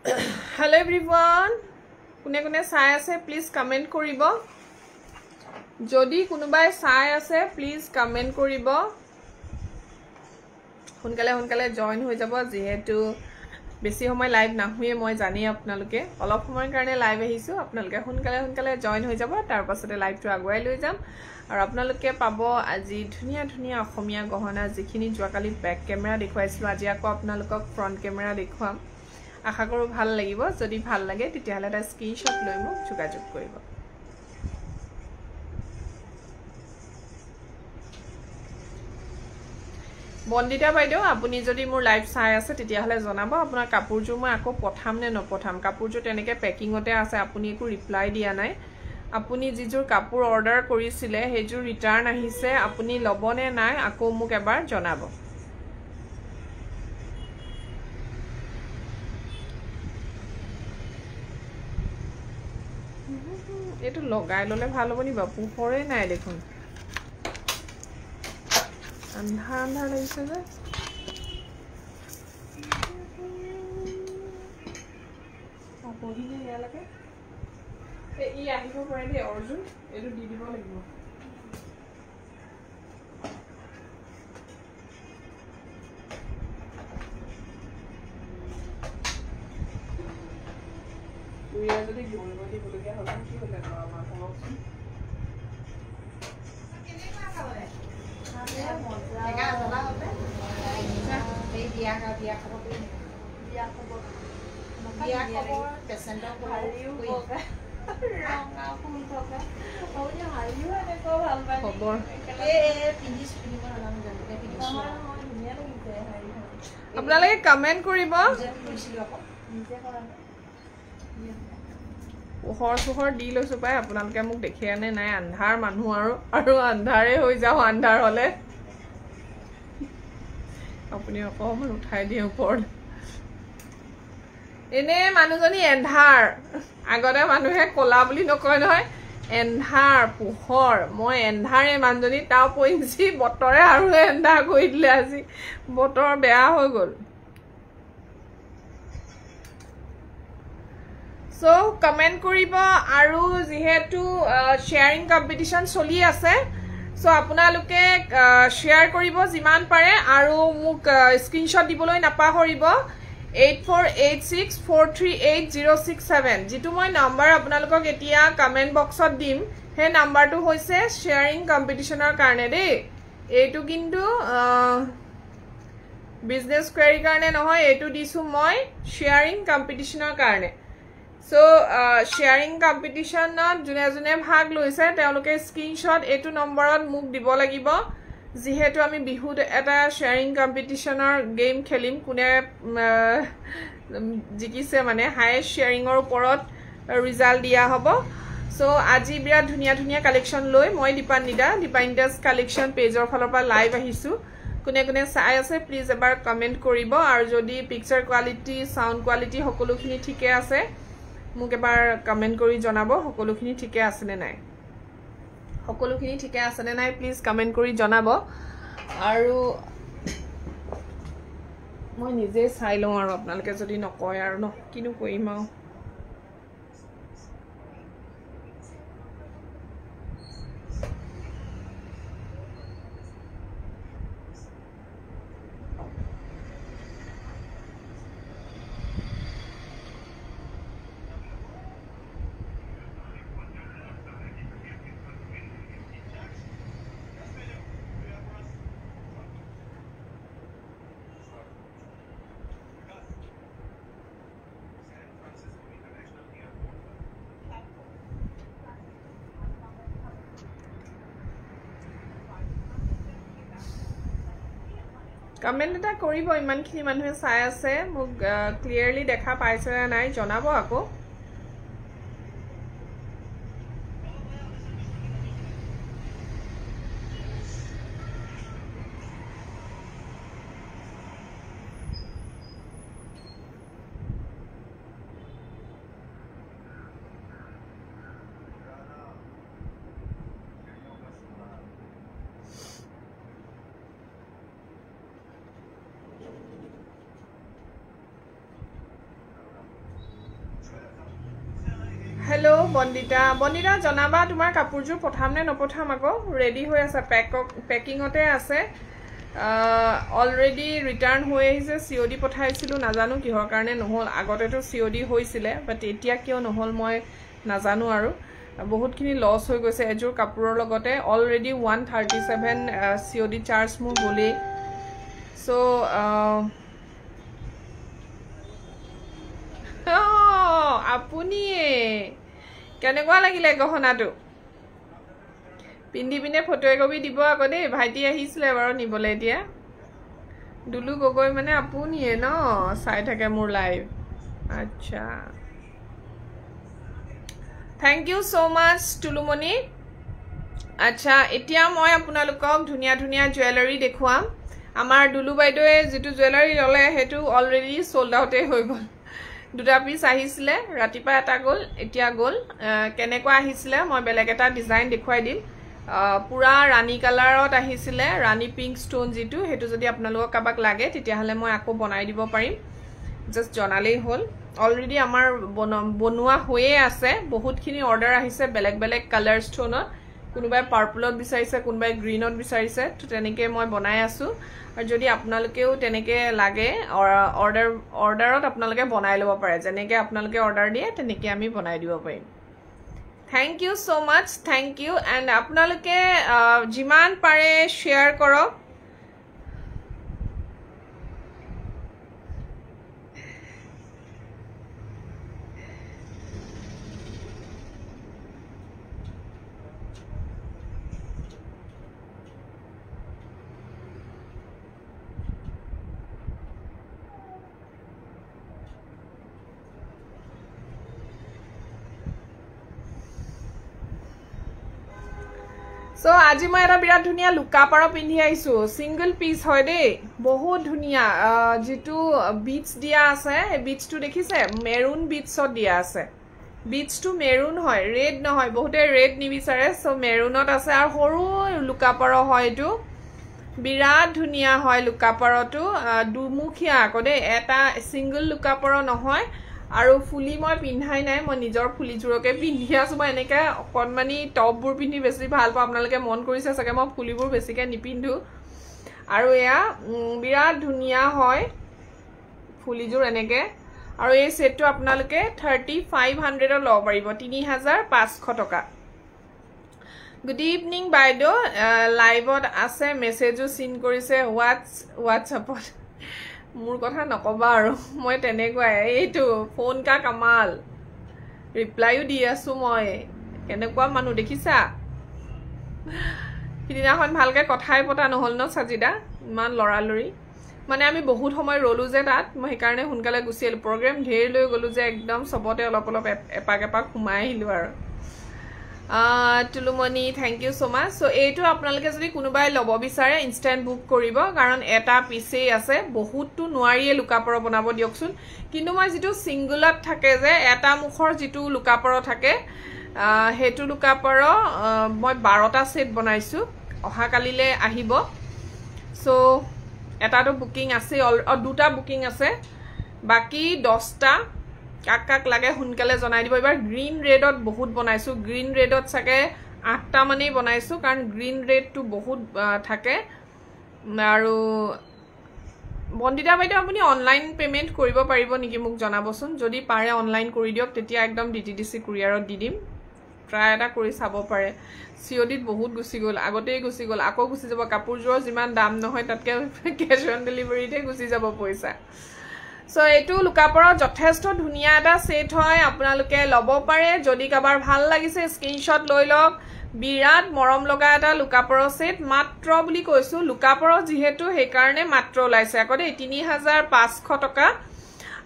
Hello everyone. Kune kune sai ase please comment koribo. Jodi kunubai sai ase please comment koribo. Hunkale join hoi jabo jehetu besi homoy live na huye moi jani apnaluke olop homoy karone live ahisu apnaluke hunkale join hoi jabo tar pasote live to aguai loi jam aru apnaluke pabo aji dhuniya asomia gehona jikhini joakali back camera dekhuaisilu aji ako apnalukok front camera dekhuam আশা কৰো ভাল লাগিব যদি ভাল লাগে তেতিয়াহলে এটা screenshot লৈ মোক যোগাযোগ কৰিব বন্দিতা বাইদেউ আপুনি যদি মোৰ লাইভ চাই আছে তেতিয়াহলে জনাব আপোনাৰ কাপোৰজোৰ মই আকৌ পঠাম নে নপঠাম কাপোৰজোৰ তেনেকে পেকিংতে আছে আপুনি একো ৰিপ্লাই দিয়া নাই আপুনি যিজোৰ কাপোৰ অৰ্ডাৰ কৰিছিলে হেজোৰ ৰিটাৰ্ন আহিছে আপুনি লবনে নাই আকৌ মোক এবাৰ জনাব এটো লগাই ললে ভাল হ'ব নি বাপু পৰে নাই দেখুন আন্ধাৰ লাগিছে যে আপহিনে ইয়া লাগে ই আহিব পাৰে দে অৰ্জুন এটো দি দিব লাগিব We are the good one. We will get a lot of people that are my house. আপোনালোকে কমেন্ট কৰিব ওহৰ দি লৈছো পাই আপোনালোকে মোক দেখি আনে নাই আন্ধাৰ মানুহ আৰু আন্ধাৰে হৈ যাও আন্ধাৰ হলে আপুনি অকমান উঠাই দিয়ে ওপৰত এনে মানুহজনী এন্ধাৰ আগতে মানুহে কলা বুলি নকয় নহয় এন্ধাৰ পোহৰ মই এন্ধাৰে মানুহজনী তাও পইছি বতৰে আৰু এন্ধাৰ কৰি দিলে আজি বতৰ বেয়া হৈ গল So comment koribo aru jihetu sharing competition choli ase so apunaluke share koribo jiman pare aru muk screenshot diboloi napahoribo 8486438067 jitu moi number apunalukok etia comment box ot dim he number tu hoise sharing competition or karone de etu kintu business query karone nohoy etu disu moi sharing competition or karone So sharing competition not june bhag loise teoloke screenshot etu number ot muk dibo lagibo jihetu ami bihut eta sharing competition or game khelim kune jikise mane highest sharing or porot result dia hobo so aji bira dhuniya collection loi moi Dipanita's collection page or falor pa live ahisu kune sai ase please ebar comment koribo aru jodi picture quality sound quality hokolu khini thike ase মোক এবাৰ comment কৰি জনাব সকলোখিনি ঠিকে আছে নে নাই সকলোখিনি ঠিকে আছে নে নাই প্লিজ কমেন্ট কৰি জনাব আৰু মই নিজে চাই লওঁ আৰু আপোনালোকে যদি নকয় আৰু ন কিনো কৰিম আৰু কমেন্ট এটা কৰিব ইমানখিনি মানুহে চাই আছে মোক ক্লিয়াৰলি দেখা পাইছে না নাই জনাব আকৌ হেল্ল' বন্দিতা বন্দিতা জনাবা তোমাৰ কাপোৰযোৰ পঠাম নে নপঠাম আকৌ ৰেডি হৈ আছে পেকিঙতে আছে অলৰেডি ৰিটাৰ্ণ হৈ আহিছে চিঅ'ডি পঠাইছিলোঁ নাজানো কিহৰ কাৰণে নহ'ল আগতেতো চিঅ'ডি হৈছিলে বাট এতিয়া কিয় নহ'ল মই নাজানো আৰু বহুতখিনি লছ হৈ গৈছে এযোৰ কাপোৰৰ লগতে অলৰেডি 137 চিঅ'ডি চাৰ্জ মোৰ গ'লেই চ' আপুনিয়ে কেনেকুৱা লাগিলে গহনাটো পিন্ধি পিনে ফটো একপি দিব আকৌ দেই ভাইটি আহিছিলে বাৰু নিবলৈ এতিয়া দুলু গগৈ মানে আপুনিয়ে ন চাই থাকে মোৰ লাইভ আচ্ছা থেংক ইউ সো মাচ টুলুমণি আচ্ছা এতিয়া মই আপোনালোকক ধুনীয়া ধুনীয়া জুৱেলাৰী দেখুৱাম আমাৰ দুলু বাইদেৱে যিটো জুৱেলাৰী ল'লে সেইটো অলৰেডি সোল্ড আউটে হৈ গ'ল দুটা পিস আহিছিলে ৰাতিপুৱা এটা গ'ল এতিয়া গ'ল কেনেকুৱা আহিছিলে মই বেলেগ এটা ডিজাইন দেখুৱাই দিম পুৰা ৰাণী কালাৰত আহিছিলে ৰাণী পিংক ষ্টোন যিটো সেইটো যদি আপোনালোকক কাবাক লাগে তেতিয়াহ'লে মই আকৌ বনাই দিব পাৰিম জাস্ট জনালেই হ'ল অলৰেডি আমাৰ বনোৱা হৈয়ে আছে বহুতখিনি অৰ্ডাৰ আহিছে বেলেগ বেলেগ কালাৰ ষ্টোনত কোনোবাই পাৰ্পলত বিচাৰিছে কোনোবাই গ্ৰীনত বিচাৰিছে তো তেনেকৈ মই বনাই আছোঁ আৰু যদি আপোনালোকেও তেনেকৈ লাগে অৰ্ডাৰত আপোনালোকে বনাই ল'ব পাৰে যেনেকৈ আপোনালোকে অৰ্ডাৰ দিয়ে তেনেকৈ আমি বনাই দিব পাৰিম thank you so much thank you and আপোনালোকে যিমান পাৰে শ্বেয়াৰ কৰক So আজি মই এটা বিৰাট ধুনীয়া লুকা পাৰ পিন্ধি আহিছো সিঙ্গল পিস হয় দেই বহুত ধুনীয়া যেটো বিটস দিয়া আছে এই বিটসটো দেখিছে মেৰুন বিটছত দিয়া আছে বিটসটো মেৰুন হয় ৰেড নহয় বহুতে ৰেড নিবিচাৰে সো মেৰুনত আছে আৰু সৰু লুকা পাৰ হয় এটো বিৰাট ধুনীয়া হয় লুকা পাৰটো দুমুখিয়া আকৌ দেই এটা সিঙ্গল লুকা পাৰ নহয় আৰু ফুলি মই পিন্ধাই নাই মই নিজৰ ফুলিজুৰকে পিন্ধি আছো মই এনেকা অকনমানি টপবোৰ পিন্ধি বেছি ভাল পাওঁ আপোনালোকে মন কৰিছে চাগে মই ফুলিবোৰ বেছিকে নিপিন্ধু আৰু এয়া বিৰাট ধুনীয়া হয় ফুলিজুৰ এনেকে আৰু এই সেটটো আপোনালোকে 3500 ৰ লব পাৰিব 3500 টকা গুড ইভিনিং বাইদেউ লাইভত আছে মেছেজও সিন কৰিছে হোৱাটছআপত মোৰ কথা নকবা আৰু মই তেনেকুৱাই এইটো ফোন কা কামাল ৰিপ্লাইও দি আছো মই কেনেকুৱা মানুহ দেখিছা সিদিনাখন ভালকে কথাই পতা নহল ন সাজিদা ইমান লৰালৰি মানে আমি বহুত সময় ৰলো যে তাত মই সেইকাৰণে সোনকালে গুছি আহিলো প্ৰগ্ৰাম ঢেৰ লৈ গলো যে একদম সবতে অলপ অলপ এপাক এপাক ঘুমাই আহিলো আৰু Tulumoni thank you so mass so এইটো আপোনালোকে যদি কোনোবাই লব বিচাৰে ইনস্ট্যান্ট বুক কৰিব কাৰণ এটা পিছেই আছে বহুতটো নোৱাৰিয়ে লুকাপৰ বনাব দিয়কচোন কিন্তু মই যেটো সিঙ্গলত থাকে যে এটা মুখৰ যেটো লুকাপৰ থাকে হেতু লুকাপৰ মই 12টা সেট বনাইছো অহা কালিলে আহিব সো এটাটো বুকিং আছে দুটা বুকিং আছে বাকি 10টা কাক লাগে হুনকালে জনাই দিব এবাৰ গ্ৰীন ৰেডত বহুত বনাইছো গ্ৰীন ৰেডত সাকে 8টা মানেই বনাইছো কাৰণ গ্ৰীন ৰেডটো বহুত থাকে আৰু বন্দিতা বাইদেউ আপুনি অনলাইন পেমেন্ট কৰিব পাৰিব নেকি মোক জনাবচোন যদি পাৰে অনলাইন কৰি দিয়ক তেতিয়া একদম ডিটিডিসি কুৰিয়াৰত দি দিম ট্ৰাই এটা কৰি চাব পাৰে সিঅডিত বহুত গুছি গল আগতেই গুছি গল আকৌ গুছি যাব কাপোৰজোৰ যিমান দাম নহয় তাতকে কেশ অন ডেলিভাৰীতে গুছি যাব পইচা সো এটো লুকাপৰ যথেষ্ট ধুনিয়া এটা সেট হয় আপোনালোকে লব পাৰে যদি কাবাৰ ভাল লাগিছে স্ক্ৰিনশ্বট লৈ লওক বিৰাট মৰম লগা এটা লুকাপৰ সেট মাত্ৰ বুলি কৈছো লুকাপৰ যেহেতু সেই কাৰণে মাত্ৰ লাইছে আকৌ দেই 3500 টকা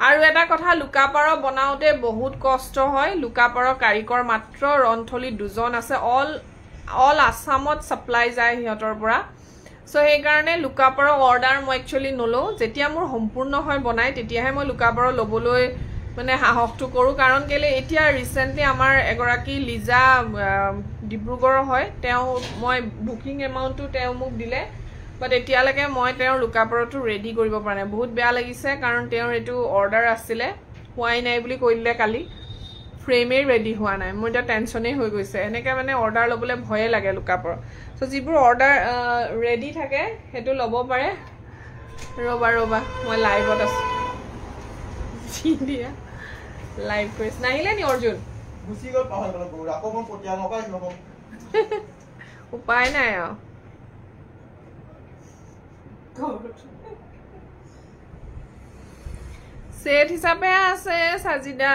আৰু এটা কথা লুকাপৰ বনাওতে বহুত কষ্ট হয় লুকাপৰ কাৰিকৰ মাত্ৰ ৰন্থলি দুজন আছে অল আসামত সাপ্লাই যায় হিয়তৰ পৰা সো এই কাৰণে লুকাপৰ অৰ্ডাৰ মই একচুয়ালি নলো যেতিয়া মোৰ সম্পূৰ্ণ হয় বনাই তেতিয়াহে মই লুকাপৰ লবলৈ মানে হাহকটো কৰো কাৰণ কেলে এতিয়া ৰিসেন্টলি আমাৰ এগৰাকী লিজা ডিব্ৰুগড় হয় তেও মই বুকিং এমাউন্টটো তেও মোক দিলে বাট এতিয়ালৈকে মই তেওঁৰ লুকাপৰটো ৰেডি কৰিব পৰা নাই বহুত বেয়া লাগিছে কাৰণ তেওঁৰ এটো অৰ্ডাৰ আছিল হোৱাই নাই বুলি কৈলে কালি ফ্ৰেমেই ৰেডি হোৱা নাই মোৰ এটা টেনচনেই হৈ গৈছে এনেকৈ মানে অৰ্ডাৰ ল'বলৈ ভয়ে লাগে লুকাপৰ চ' যিবোৰ অৰ্ডাৰ ৰেডি থাকে সেইটো ল'ব পাৰে ৰ'বা মই লাইভত আছোঁ দিয়া লাইভ কৰিছে নাহিলে নি অৰ্জুন উপায় নাই আৰু সেট হিচাপে আছে সাজিদা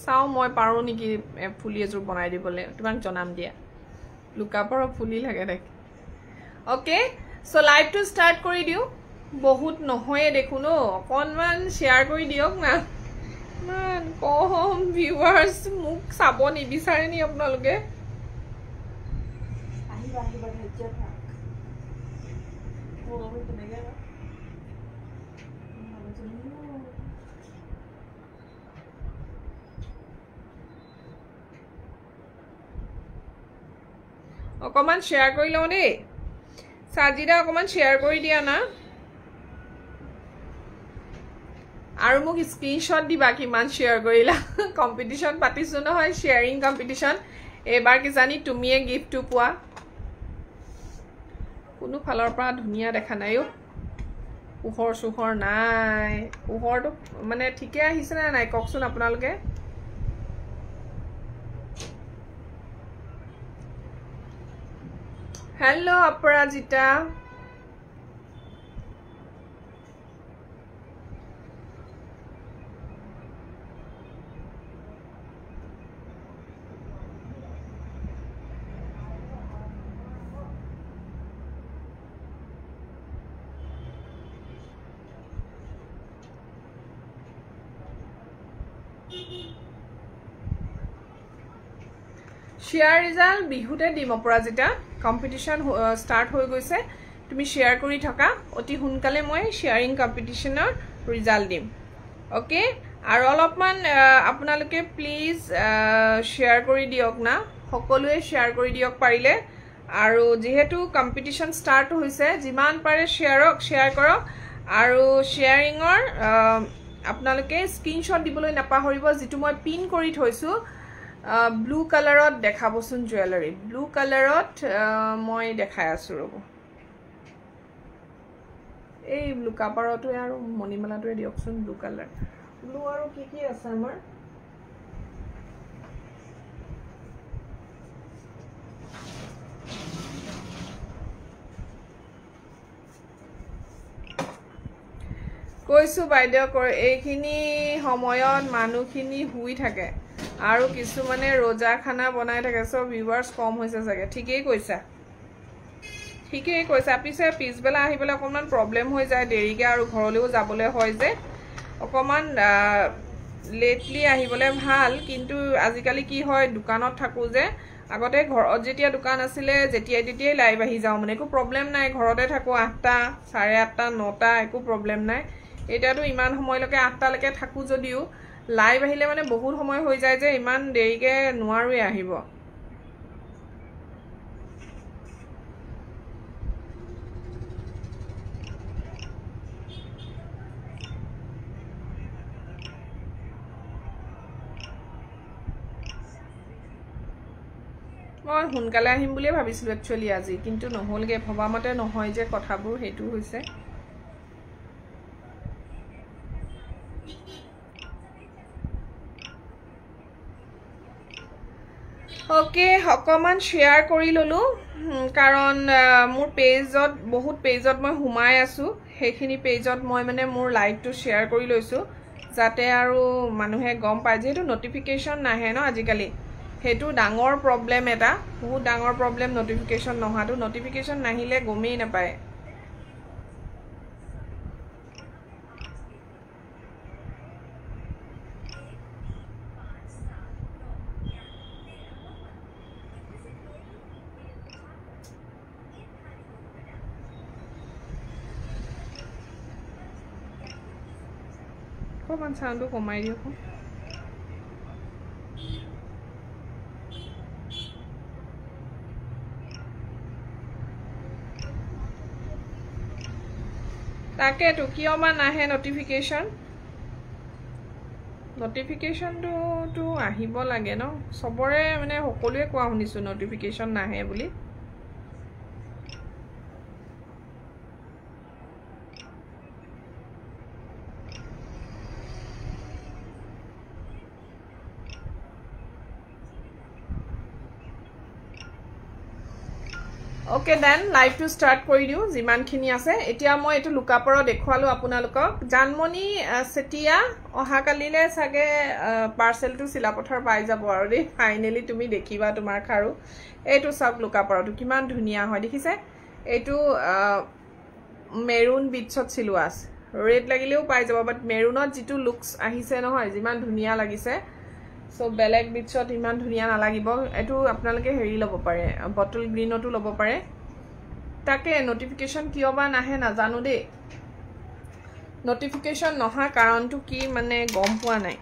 চাও মই পাৰো নেকি ফুলি এযোৰ বনাই দিবলৈ তোমাক জনাম দিয়া লুকাপৰ ফুলি লাগে দেখ ওকে সো লাইভটো ষ্টাৰ্ট কৰি দিও বহুত নহয়ে দেখো ন অকনমান শেয়াৰ কৰি দিয়ক না মান কম ভিউৱাৰ্স মোক চাব নিবিচাৰে নি আপোনালোকে আহিবা ধৈৰ্য থাক মোৰ তেনেকৈ অকমান শেয়াৰ কৰি লওঁ দেই সাজিদা অকমান শেয়াৰ কৰি দিয়া না আৰু মোক স্ক্ৰীনশ্বট দিবা কিমান শেয়াৰ কৰিলা কম্পিটিশন পাতিছো নহয় শেয়াৰিং কম্পিটিশন এবাৰ কি জানি তুমিয়ে গিফ্টটো পোৱা কোনো ফালৰ পৰা ধুনীয়া দেখা নাই পোহৰ সুহৰ নাই পোহৰটো মানে ঠিকে আহিছে না নাই কওকচোন আপোনালোকে हेलो अपराजिता शेयर रिजल्ट बिहुते दिम अपराजिता कम्पिटिशन स्टार्ट हो गई तुम शेयर करी थका अति सोनकाले मैं शेयरिंग कम्पिटिशनर रिजल्ट दिम ओके और अलपमान आपनालोके प्लीज शेयर करी दियक ना सकलोए शेयर करी दियक पारिले और जेहेतु कम्पिटिशन स्टार्ट होइसे जिमान पारे शेयर करक और शेयरिंगर आपनालोके स्क्रीनशॉट दिबोलै नापाहरिब जितु मैं पिन करी थैसु ब्लू कलरत देखाबसुन ज्वेलरी ब्लू कलरत मैं देखाय आसु रब ए ब्लू कापारतो आरो मणिमालातो दियकसुन ब्लू कलर ब्लू आरो की আছে আমাৰ কৈছো বাইদেউ এইখিনি সময়ত মানুহখিনি হুই থাকে আৰু কিছু মানে रोजा खाना बनाय থাকে সব ভিউয়াৰ্স কম হৈছে জাগে ঠিকই কৈছা পিছে পিছবেলা আহিবলে অকমান প্ৰবলেম হৈ যায় দেৰিকে আৰু ঘৰলৈও যাবলে হয় যে অকমান লেটলি আহিবলে ভাল কিন্তু আজিকালি কি হয় দোকানত থাকো যে আগতে ঘৰত যেতিয়া দোকান আছিল যেতিয়াই লাইভ আহি যাও মানে একো প্ৰবলেম নাই ঘৰতে থাকো 8টা 8:30 9টা একো প্ৰবলেম নাই এটাটো ইমান সময়লৈকে 8টা লৈকে থাকো যদিও লাইভ আহিলে মানে বহুত সময় হৈ যায় যে ইমান দেৰিকে নোৱাৰোৱে আহিব মই হুনকালে আহিম বুলি ভাবিছিলো একচুয়ালি আজি কিন্তু নহলগে ভবামতে নহয় যে কথাবোৰ হেতু হৈছে ओके অকমান শেয়াৰ কৰি ললো কাৰণ মোৰ পেজত বহুত পেজত মই হুমাই আছো হেখিনি পেজত মই মানে মোৰ লাইভটো শেয়াৰ কৰি লৈছো যাতে আৰু মানুহে গম পায় যেটো নটিফিকেশন নাহে ন আজিকালি হেতু ডাঙৰ প্ৰবলেম এটা বহুত ডাঙৰ প্ৰবলেম নটিফিকেশন নহাটো নটিফিকেশন নাহিলে গমেই নাপায় কমান সাউন্ডটো কমাই দিও তাকে তো কিয় মা নাহে নটিফিকেশন নটিফিকেশ্যনটো আহিব লাগে ন সবৰে মানে সকলোৱে কোৱা শুনিছো নটিফিকেশ্যন নাহে বুলি Okay then live to start কৰি দিও যিমানখিনি আছে এতিয়া মই এটো লুকাপৰ দেখুৱালো আপোনালোকক জানমনি সেটিয়া অহা কালিলে সাগে পাৰ্সেলটো সিলাপথাৰ পাই যাব আৰু দেই ফাইনালি তুমি দেখিবা তোমাৰ খাৰু এটো সব লুকাপৰটো কিমান ধুনিয়া হয় দেখিছে এটো মেৰুন বিটছত সিলুৱাস ৰেড লাগিলেও পাই যাব বাট মেৰুনত যেটো লুকস আহিছে নহয় যিমান ধুনিয়া লাগিছে So black bitshot iman dhuniya na lagibo etu apnaloke heri lobo pare bottle green otu lobo pare take notification kiyo ba nahe na janu de notification noha karon tu ki mane gom pua nai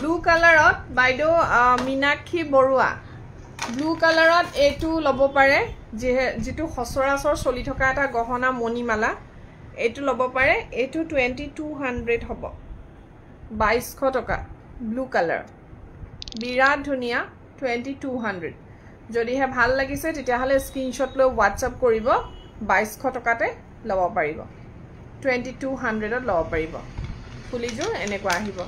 Blue color baido Minakhi Borua blue color etu lobo pare jitu khosorasor soli thoka eta gahona monimala etu lobo pare etu 2200 hobo 2200 toka blue color birat dhunia 2200 jodi he bhal lagise titia hale screenshot lo WhatsApp koribo 2200 toka te lobo paribo 2200 ot lobo paribo fuliju enekwa ahibo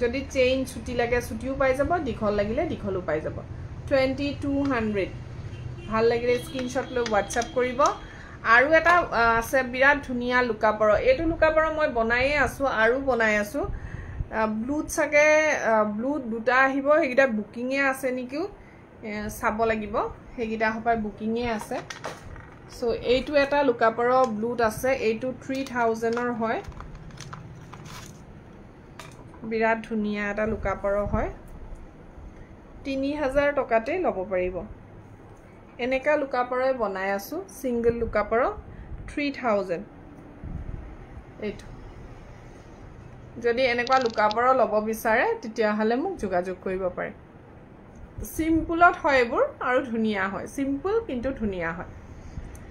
যদি chain ছুটি লাগে ছুটিও পাই যাব দিখল লাগিলে দিখলও পাই যাব 2200 ভাল লাগিলে স্ক্রিনশট লৈ WhatsApp কৰিব আৰু এটা আছে বিৰাট ধুনিয়া লুকাপৰ এটো লুকাপৰ মই বনাইয়ে আছো আৰু বনাই আছো ব্লুত সাকে ব্লুত দুটা আহিব হেগিটা বুকিংয়ে আছে নিকিও সাব লাগিব হেগিটা হপাই বুকিংয়ে আছে সো এইটো এটা লুকাপৰ ব্লুত আছে এইটো 3000 ৰ হয় বিৰাট ধুনিয়া এটা লুকাপৰ হয় 3000 টকাতে লব পাৰিব এনেকা লুকাপৰই বনাই আছো সিঙ্গল লুকাপৰ 3000 এইটো যদি এনেকা লুকাপৰ লব বিচাৰে তেতিয়া হলে মোক যোগাযোগ কৰিব পাৰে সিম্পলত হয় এবোৰ আৰু ধুনিয়া হয় সিম্পল কিন্তু ধুনিয়া হয়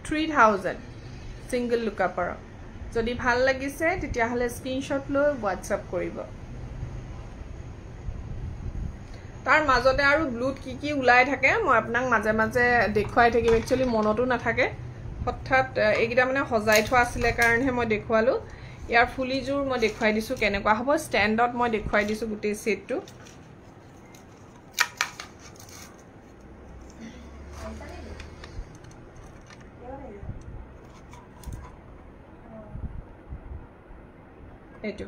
3000 সিঙ্গল লুকাপৰ যদি ভাল লাগিছে তেতিয়া হলে স্ক্ৰিনশট লৈ WhatsApp কৰিব তাৰ মাজতে আৰু ব্লুত কি উলাই থাকে মই আপোনাক মাজে মাজে দেখুৱাই থাকিম একচুয়ালি মনটো না থাকে হঠাৎ এইগিটা মানে হজাই থোৱা আছিল কাৰণহে মই দেখুৱালো ইয়াৰ ফুলিজুৰ মই দেখুৱাই দিছো কেনেকুৱা হ'ব ষ্টেণ্ডত মই দেখুৱাই দিছো গুটেই সেটটো এইটো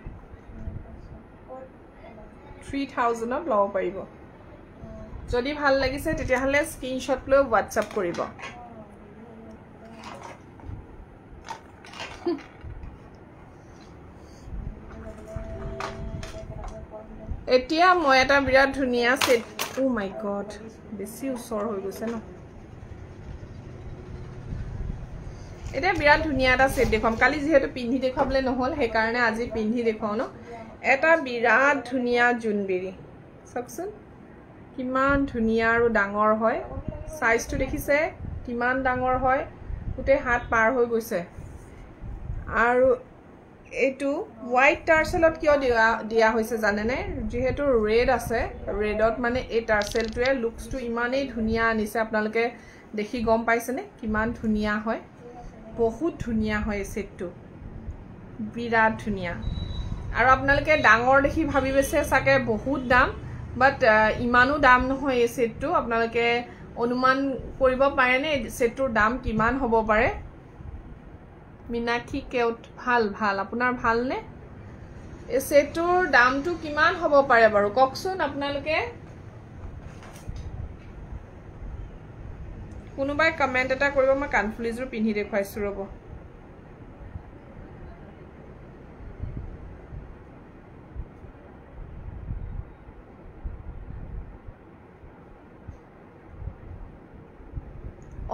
3000 ত লব পাৰিব যদি ভাল লাগিছে তেতিয়া হলে স্ক্ৰিনশট লৈ WhatsApp কৰিব এতিয়া মই এটা বিৰাট ধুনিয়া সেট ও মাই গড বেছি উছৰ হৈ গৈছে ন এটা বিৰাট ধুনিয়া এটা সেট দেখম কালি যেহেতু পিন্ধি দেখাবলে নহল হে কাৰণে আজি পিন্ধি দেখাও ন এটা বিৰাট ধুনিয়া জুনবেৰী সকচোন কিমান ধুনিয়া আৰু ডাঙৰ হয় সাইজটো দেখিছে কিমান ডাঙৰ হয় উতে হাত পাৰ হৈ গৈছে আৰু এটো হোৱাইট টাৰ্সেলত কিয় দিয়া হৈছে জানে নে যেহেতু ৰেড আছে ৰেডত মানে এই টাৰ্সেলটোৱে লুকসটো ইমানেই ধুনিয়া আনিছে আপোনালোকে দেখি গম পাইছে নে কিমান ধুনিয়া হয় বহুত ধুনিয়া হয় সেটটো বিৰাট ধুনিয়া আৰু আপোনালোকে ডাঙৰ দেখি ভাবিবেছে সাকে বহুত দাম বাট ইমানো দাম নহয় এই সেটটো আপোনালোকে অনুমান কৰিব পাৰে নে সেটটোৰ দাম কিমান হ'ব পাৰে মিনাক্ষী কেউট ভাল আপোনাৰ ভাল নে এই সেটটোৰ দামটো কিমান হ'ব পাৰে বাৰু ককচোন আপোনালোকে কোনোবাই কমেন্ট এটা কৰিব মই কানফুলিজৰ পিন্ধি দেখুৱাইছো ৰব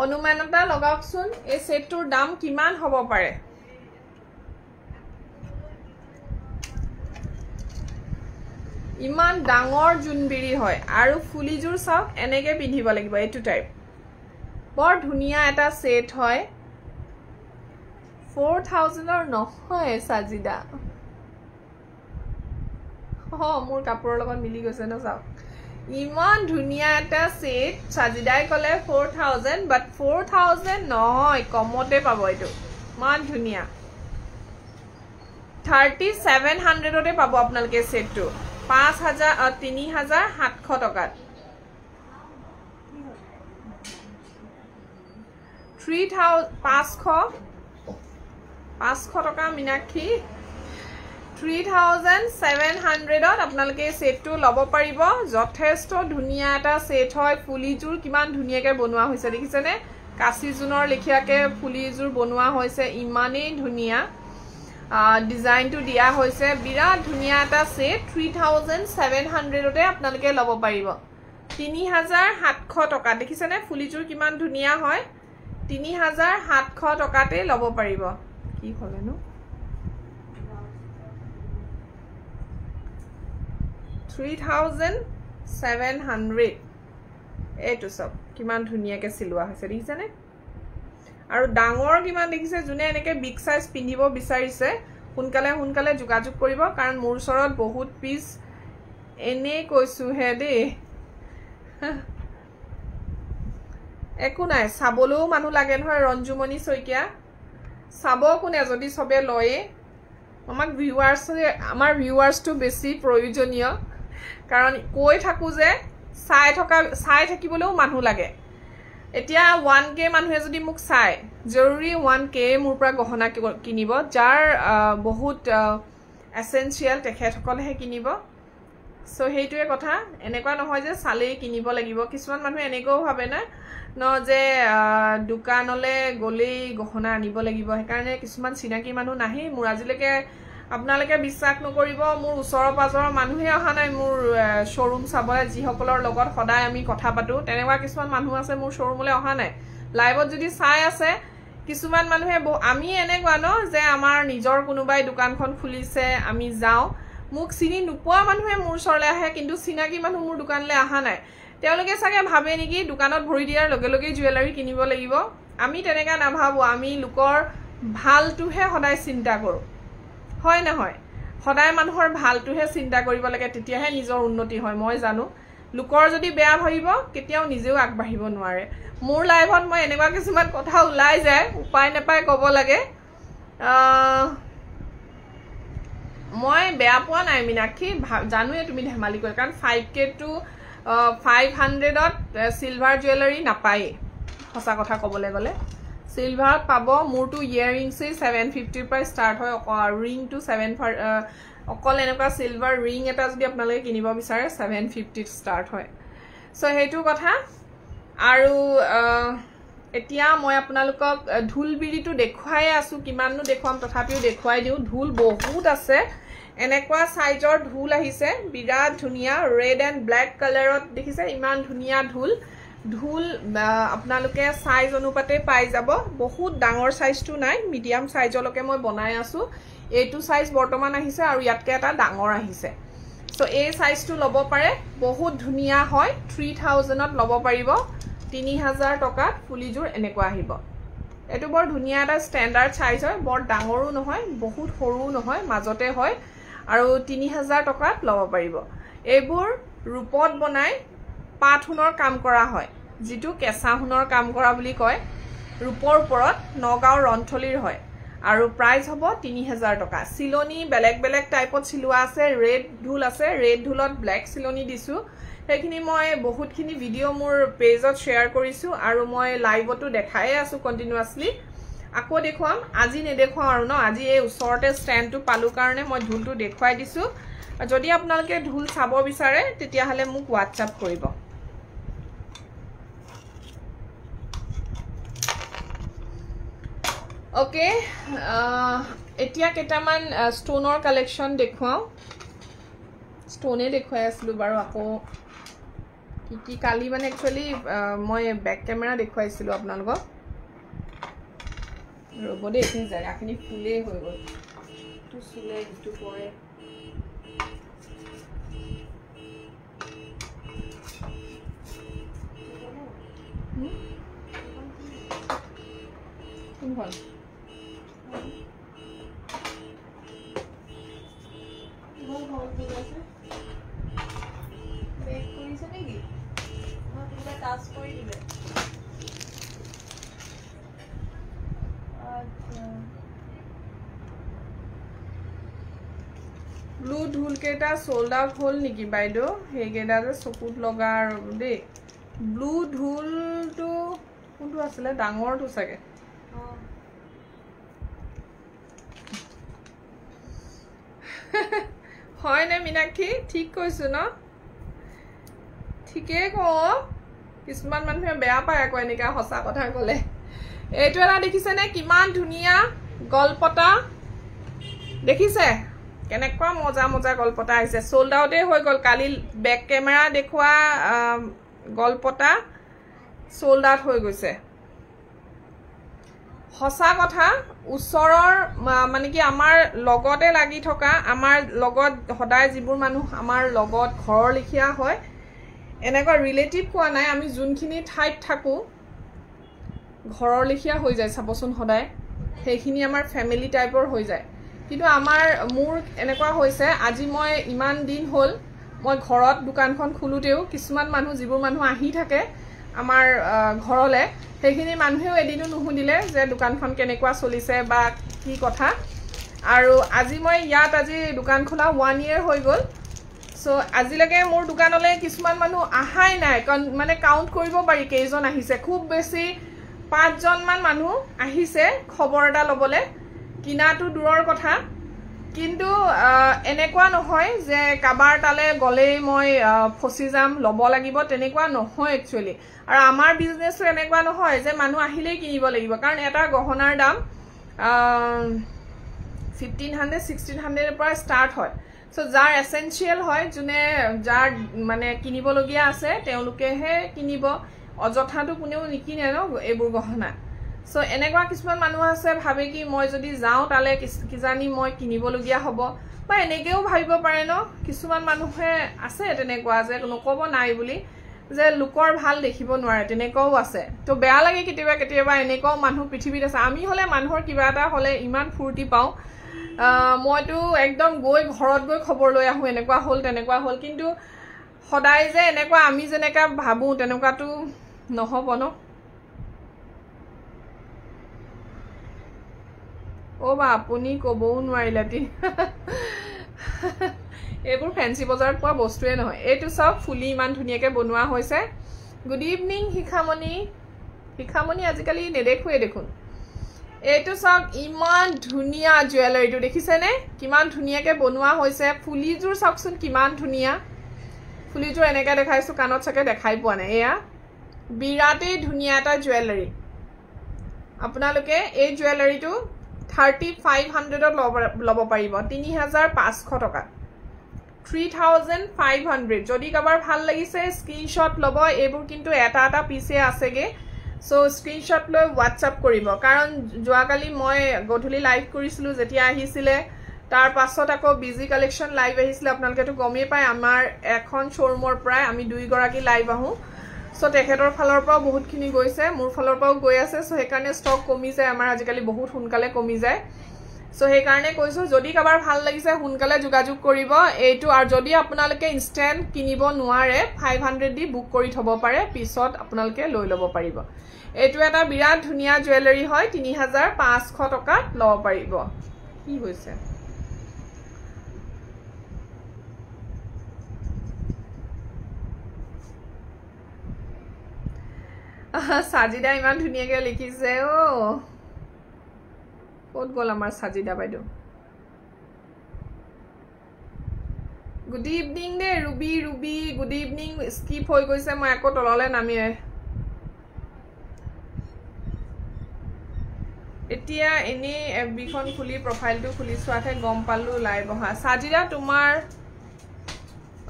অনুমানতা লগাওকচোন এই সেটটোৰ দাম কিমান হ'ব পাৰে ইমান ডাঙৰ জুনবিৰি হয় আৰু ফুলিজোৰ চাওক এনেকে পিন্ধিব লাগিব এইটো টাইপ বৰ ধুনীয়া এটা সেট হয় 4000 ৰ নহয় সাজিদা মোৰ কাপোৰৰ লগত মিলি গৈছে না চাওক ইমান ধুনীয়া এটা সেট সাজিদাই কলে 4000 বাট 4000 নহয় কমতে পাব এইটো মান ধুনীয়া 3700 তে পাব আপোনালোকে সেটটো 3700 টকাত 500 টকা মিনাক্ষী 3700 ত আপোনালোকে সেটটো লব পাৰিব যথেষ্ট ধুনীয়া এটা সেট হয় ফুলিজোৰ কিমান ধুনীয়াকৈ বনোৱা হৈছে দেখিছেনে কাচি জুনৰ লিখিয়াকে ফুলিজোৰ বনোৱা হৈছে ইমানেই ধুনীয়া ডিজাইনটো দিয়া হৈছে বিৰাট ধুনীয়া এটা সেট 3700 তে আপোনালোকে লব পাৰিব 3700 টকা দেখিছেনে ফুলিজোৰ কিমান ধুনীয়া হয় 3700 টকাতে লব পাৰিব কি হলেনো 3700 এইটো সব কিমান ধুনীয়াকৈ সিলোৱা হৈছে দেখিছেনে আৰু ডাঙৰ কিমান দেখিছে যোনে এনেকে বিগ সাইজ পিন্ধিব বিচাৰিছে সোনকালে যোগাযোগ কৰিব কাৰণ মোৰ ওচৰত বহুত পিস এনে কৈছো হে দেই একো নাই সাবলেও মানুহ লাগে নহয় ৰঞ্জুমণি শইকীয়া সাব কোনে যদি সবে লয়ে আমাৰ ভিউৱাৰ্সটো বেছি প্ৰয়োজনীয় কাৰণ কৈ থাকো যে চাই থাকিবলেও মানুহ লাগে এতিয়া 1k মানুহে যদি মোক চাই জৰুৰী 1k মোৰ পৰা গহনা কিনিব যাৰ বহুত এসেনশিয়াল তেখেতসকলহে কিনিব সো হেইটোৱে কথা এনেকুৱা নহয় যে চালেই কিনিব লাগিব কিছুমান মানুহ এনেকৈ ভাবে না ন যে দোকানলে গলেই গহনা আনিব লাগিব সেইকাৰণে কিছুমান চিনাকি মানুহ নাহি মোৰ আজিলৈকে আপোনালোকে বিশ্বাস নকৰিব মোৰ ওচৰৰ পাজৰৰ মানুহে অহা নাই মোৰ শোৰুম চাবলৈ যিসকলৰ লগত সদায় আমি কথা পাতো তেনেকুৱা কিছুমান মানুহ আছে মোৰ শোৰুমলৈ অহা নাই লাইভত যদি চাই আছে কিছুমান মানুহে আমি এনেকুৱা ন যে আমাৰ নিজৰ কোনোবাই দোকানখন খুলিছে আমি যাও মোক চিনি নোপোৱা মানুহে মোৰ ওচৰলৈ আহে কিন্তু চিনাকি মানুহ মোৰ দোকানলৈ অহা নাই তেওঁলোকে চাগে ভাবে নেকি দোকানত ভৰি দিয়াৰ লগে লগে জুৱেলাৰী কিনিব লাগিব আমি তেনেকা নাভাবো আমি লোকৰ ভালটোহে সদায় চিন্তা কৰো হয় নহয় সদায় মানুহৰ ভালটোহে চিন্তা কৰিব লাগে তেতিয়াহে নিজৰ উন্নতি হয় মই জানো লোকৰ যদি বেয়া ভাবিব কেতিয়াও নিজেও আগবাঢ়িব নোৱাৰে মোৰ লাইভত মই এনেকুৱা কিছুমান কথা ওলাই যায় উপায় নাপায় ক'ব লাগে মই বেয়া পোৱা নাই মিনাক্ষী জানোৱে তুমি ধেমালি কৰে কাৰণ 5k টু 500 ত সিলভাৰ জুৱেলাৰী নাপায় সঁচা কথা ক'বলৈ গলে সিলভাৰ পাব মোৰটো ইয়াৰিংছ 750 পৰা ষ্টাৰ্ট হয় ৰিং টু 7 অকল এনেকুৱা সিলভাৰ ৰিং এটা যদি আপোনালোকে কিনিব বিচাৰে 750 ষ্টাৰ্ট হয় সো হেইটো কথা আৰু এতিয়া মই আপোনালোকক ঢুলবিৰিটো দেখুৱাই আছো কিমাননো দেখুৱাম তথাপিও দেখুৱাই দিও ঢুল বহুত আছে এনেকুৱা সাইজৰ ঢুল আহিছে বিৰাট ধুনীয়া ৰেড এণ্ড ব্ল্যাক কালাৰত দেখিছে ইমান ধুনীয়া ঢুল আপোনালোকে সাইজ অনুপাতে পাই যাব বহুত ডাঙৰ সাইজটো নাই মিডিয়াম সাইজলৈকে মই বনাই আছো এইটো সাইজ বৰ্তমান আহিছে আৰু ইয়াতকে এটা ডাঙৰ আহিছে সো এই সাইজটো লব পাৰে বহুত ধুনীয়া হয় 3000 ত লব পাৰিব 3000 টকাত ফুলিজোৰ এনেকুৱা আহিব এটো বৰ ধুনীয়া এটা ষ্টেণ্ডাৰ্ড সাইজ হয় বৰ ডাঙৰো নহয় বহুত সৰুও নহয় মাজতে হয় আৰু 3000 টকাত লব পাৰিব এইবোৰ ৰূপত বনাই পাঠুনৰ কাম কৰা হয় যেটো কেঁচা হুনৰ কাম কৰা বুলি কয় ৰূপৰ ওপৰত নগাঁও ৰন্থলিৰ হয় আৰু প্ৰাইস হ'ব 3000 টকা সিলনি বেলেগ বেলেগ টাইপত সিলোৱা আছে ৰেড ঢুল আছে ৰেড ঢুলত ব্ল্যাক সিলনি দিছো সেইখিনি মই বহুতখিনি ভিডিও মোৰ পেজত শেয়াৰ কৰিছো আৰু মই লাইভতো দেখাই আছো কন্টিনিউয়াসলি আকৌ দেখুৱাম আজি নেদেখুৱাম আৰু ন আজি এই ওচৰতে ষ্টেণ্ডটো পালো কাৰণে মই ঢুলটো দেখুৱাই দিছো যদি আপোনালোকে ঢুল চাব বিচাৰে তেতিয়া হলে মোক WhatsApp কৰিব ओके এতিয়া কেটামান ষ্টোনৰ কালেকশন দেখুৱাও ষ্টোনে দেখুৱাই আছিলো বাৰু আকৌ কি কালি মানে একচুয়ালি মই ব্যাক ক্যামেৰা দেখুৱাইছিলো আপোনালোকক ৰবদে এই জায়গাখিনি ফুলে হৈ গল তো চুলে ইটো পৰে হল ব্লু ঢোল কেইটা সোল্ড আউট হল নেকি বাইদেউ সেইকেইটা যে চকুত লগা আৰু দেই ব্লু ঢোলটো কোনটো আছিলে ডাঙৰটো চাগে হয় নে মিনাক্ষী ঠিক কৈছো ন ঠিকেই কওঁ কিছুমান মানুহে বেয়া পায় আকৌ এনেকা সঁচা কথা ক'লে এইটো এটা দেখিছে নে কিমান ধুনীয়া গলপতা দেখিছে কেনেকুৱা মজা মজা গলপতা আহিছে সোল্ড আউটে হৈ গ'ল কালি বেক কেমেৰা দেখুৱা গলপতা সোল্ড আউট হৈ গৈছে সঁচা কথা ওচৰৰ মানে কি আমাৰ লগতে লাগি থকা আমাৰ লগত সদায় যিবোৰ মানুহ আমাৰ লগত ঘৰৰ লিখিয়া হয় এনেকুৱা ৰিলেটিভ কোৱা নাই আমি যোনখিনি ঠাইত থাকো ঘৰৰ লিখিয়া হৈ যায় চাবচোন সদায় সেইখিনি আমাৰ ফ্যামিলি টাইপৰ হৈ যায় কিন্তু আমাৰ মোৰ এনেকুৱা হৈছে আজি মই ইমান দিন হ'ল মই ঘৰত দোকানখন খুলুতেও কিছুমান মানুহ যিবোৰ মানুহ আহি থাকে আমাৰ ঘৰলে সেইখিনি মানুহেও এদিনো নুহুদিলে যে দোকানখন কেনেকুৱা চলিছে বা কি কথা আৰু আজি মই ইয়াত আজি দোকান খোলা 1 year হৈ গ'ল সো আজিলৈকে মোৰ দোকানলৈ কিছুমান মানুহ আহাই নাই মানে কাউন্ট কৰিব পাৰি কেইজন আহিছে খুব বেছি 5 জন মান মানুহ আহিছে খবৰ এটা লবলে কিনাটো দূৰৰ কথা কিন্তু এনেকুৱা নহয় যে কাবাৰ তালে গলে মই ফসি যাম লব লাগিব তেনেকুৱা নহয় একচুয়ালি আৰু আমাৰ বিজনেছটো এনেকুৱা নহয় যে মানুহ আহিলেই কিনিব লাগিব কাৰণ এটা গহনাৰ দাম 1500 1600 পৰা ষ্টাৰ্ট হয় সো যাৰ এসেনশিয়াল হয় জুনে যাৰ মানে কিনিব লগিয়া আছে তেওঁলোকেহে কিনিব অযথাটো কোনেও নিকিনে ন এইবোৰ গহনা সো এনেকুৱা কিছুমান মানুহ আছে ভাবে কি মই যদি যাও তালে কিজানি মই কিনিব লগিয়া হ'ব বা এনেকেও ভাবিব পাৰে ন কিছুমান মানুহে আছে তেনেকুৱা যে নকব নাই বুলি যে লোকৰ ভাল দেখিব নোৱাৰে তেনেকুৱাও আছে তো বেয়া লাগে কেতিয়াবা এনেকুৱাও মানুহ পৃথিৱীত আছে আমি হলে মানুহৰ কিবা এটা হলে ইমান ফুৰ্তি পাও মইতো একদম গৈ ঘৰত গৈ খবৰ লৈ আহো এনেকুৱা হল কিন্তু সদায় যে এনেকুৱা আমি যেনেকা ভাবো তেনেকুৱাটো নহব ন ও বা আপুনি কবও নোৱাৰিলাতি এইবোৰ ফেন্সি বজাৰত পোৱা বস্তুৱে নহয় এইটো সব ফুলি ইমান ধুনিয়াকে বনোৱা হৈছে গুড ইভিনিং শিখামণি আজিকালি নেদেখুৱে দেখোন এইটো সব ইমান ধুনিয়া জুৱেলাৰীটো দেখিছেনে কিমান ধুনিয়াকে বনোৱা হৈছে ফুলিজুৰ সবচোন কিমান ধুনিয়া ফুলিজুৰ এনেকা দেখাইছো কানত চাকে দেখাই পোৱা নাই এয়া বিৰাটেই ধুনিয়া এটা জুৱেলাৰী আপোনালোকে এই জুৱেলাৰীটো 3500 লব পাৰিব 3500 টকা 3500 যদি কাবাৰ ভাল লাগিছে স্ক্ৰিনশ্বট লব এইবোৰ কিন্তু এটা পিছে আছেগে সো স্ক্ৰিনশ্বট লৈ WhatsApp কৰিব কাৰণ যোৱাকালি মই গধুলি লাইভ কৰিছিলো যেতিয়া আহিছিলে তাৰ পাছত আকৌ বিজি কালেকশন লাইভ আহিছিলে আপোনালোকেটো গমেই পায় আমাৰ এখন শোৰুমৰ প্ৰায় আমি 2 গৰাকী লাইভ আহো সো তেখেতৰ ফালৰ পৰা বহুতখিনি গৈছে মোৰ ফালৰ পৰাও গৈ আছে সো হেকাৰণে ষ্টক কমি যায় আমাৰ আজিকালি বহুত সোনকালে কমি যায় সো হেকাৰণে কৈছো যদি কাবাৰ ভাল লাগিছে সোনকালে যোগাযোগ কৰিব এইটো আৰু যদি আপোনালোকে ইনস্ট্যান্ট কিনিব নোৱাৰে 500 দি বুক কৰি থব পাৰে পিছত আপোনালোকে লৈ লব পাৰিব এইটো এটা বিৰাট ধুনিয়া জুৱেলাৰী হয় 3500 টকা লব পাৰিব কি হৈছে সাজিদা ইমান ধুনিয়াকে লিখিছে ও কত গল আমাৰ সাজিদা বাইদেউ গুড ইভিনিং দে ৰুবি গুড ইভিনিং স্কিপ হৈ গৈছে মই আকৌ তললে নামি এতিয়া এনে এফবিখন খুলি প্ৰফাইলটো খুলি চোৱাতে গম পালো লাইভ অহা সাজিদা তোমাৰ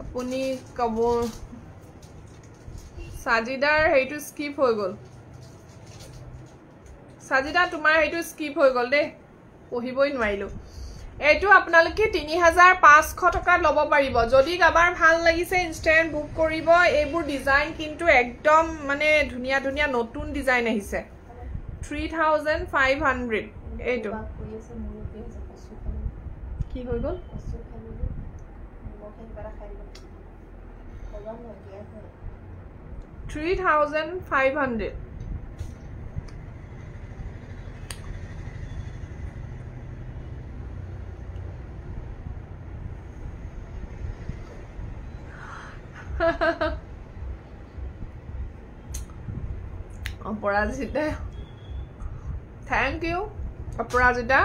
আপুনি কব সাজিদাৰ হেইটো স্কিপ হৈ গল সাজিদা তোমাৰ হেইটো স্কিপ হৈ গল দে পঢ়িবই নোৱাৰিলো এইটো আপোনালোকে 3500 টকা লব পাৰিব যদি কাবাৰ ভাল লাগিছে ইনস্ট্যান্ট বুক কৰিব এইবোৰ ডিজাইন কিন্তু একদম মানে ধুনিয়া নতুন ডিজাইন আহিছে 3500 এইটো কি হৈ গল 3500 অপৰাজিতা থ্যাংক ইউ অপৰাজিতা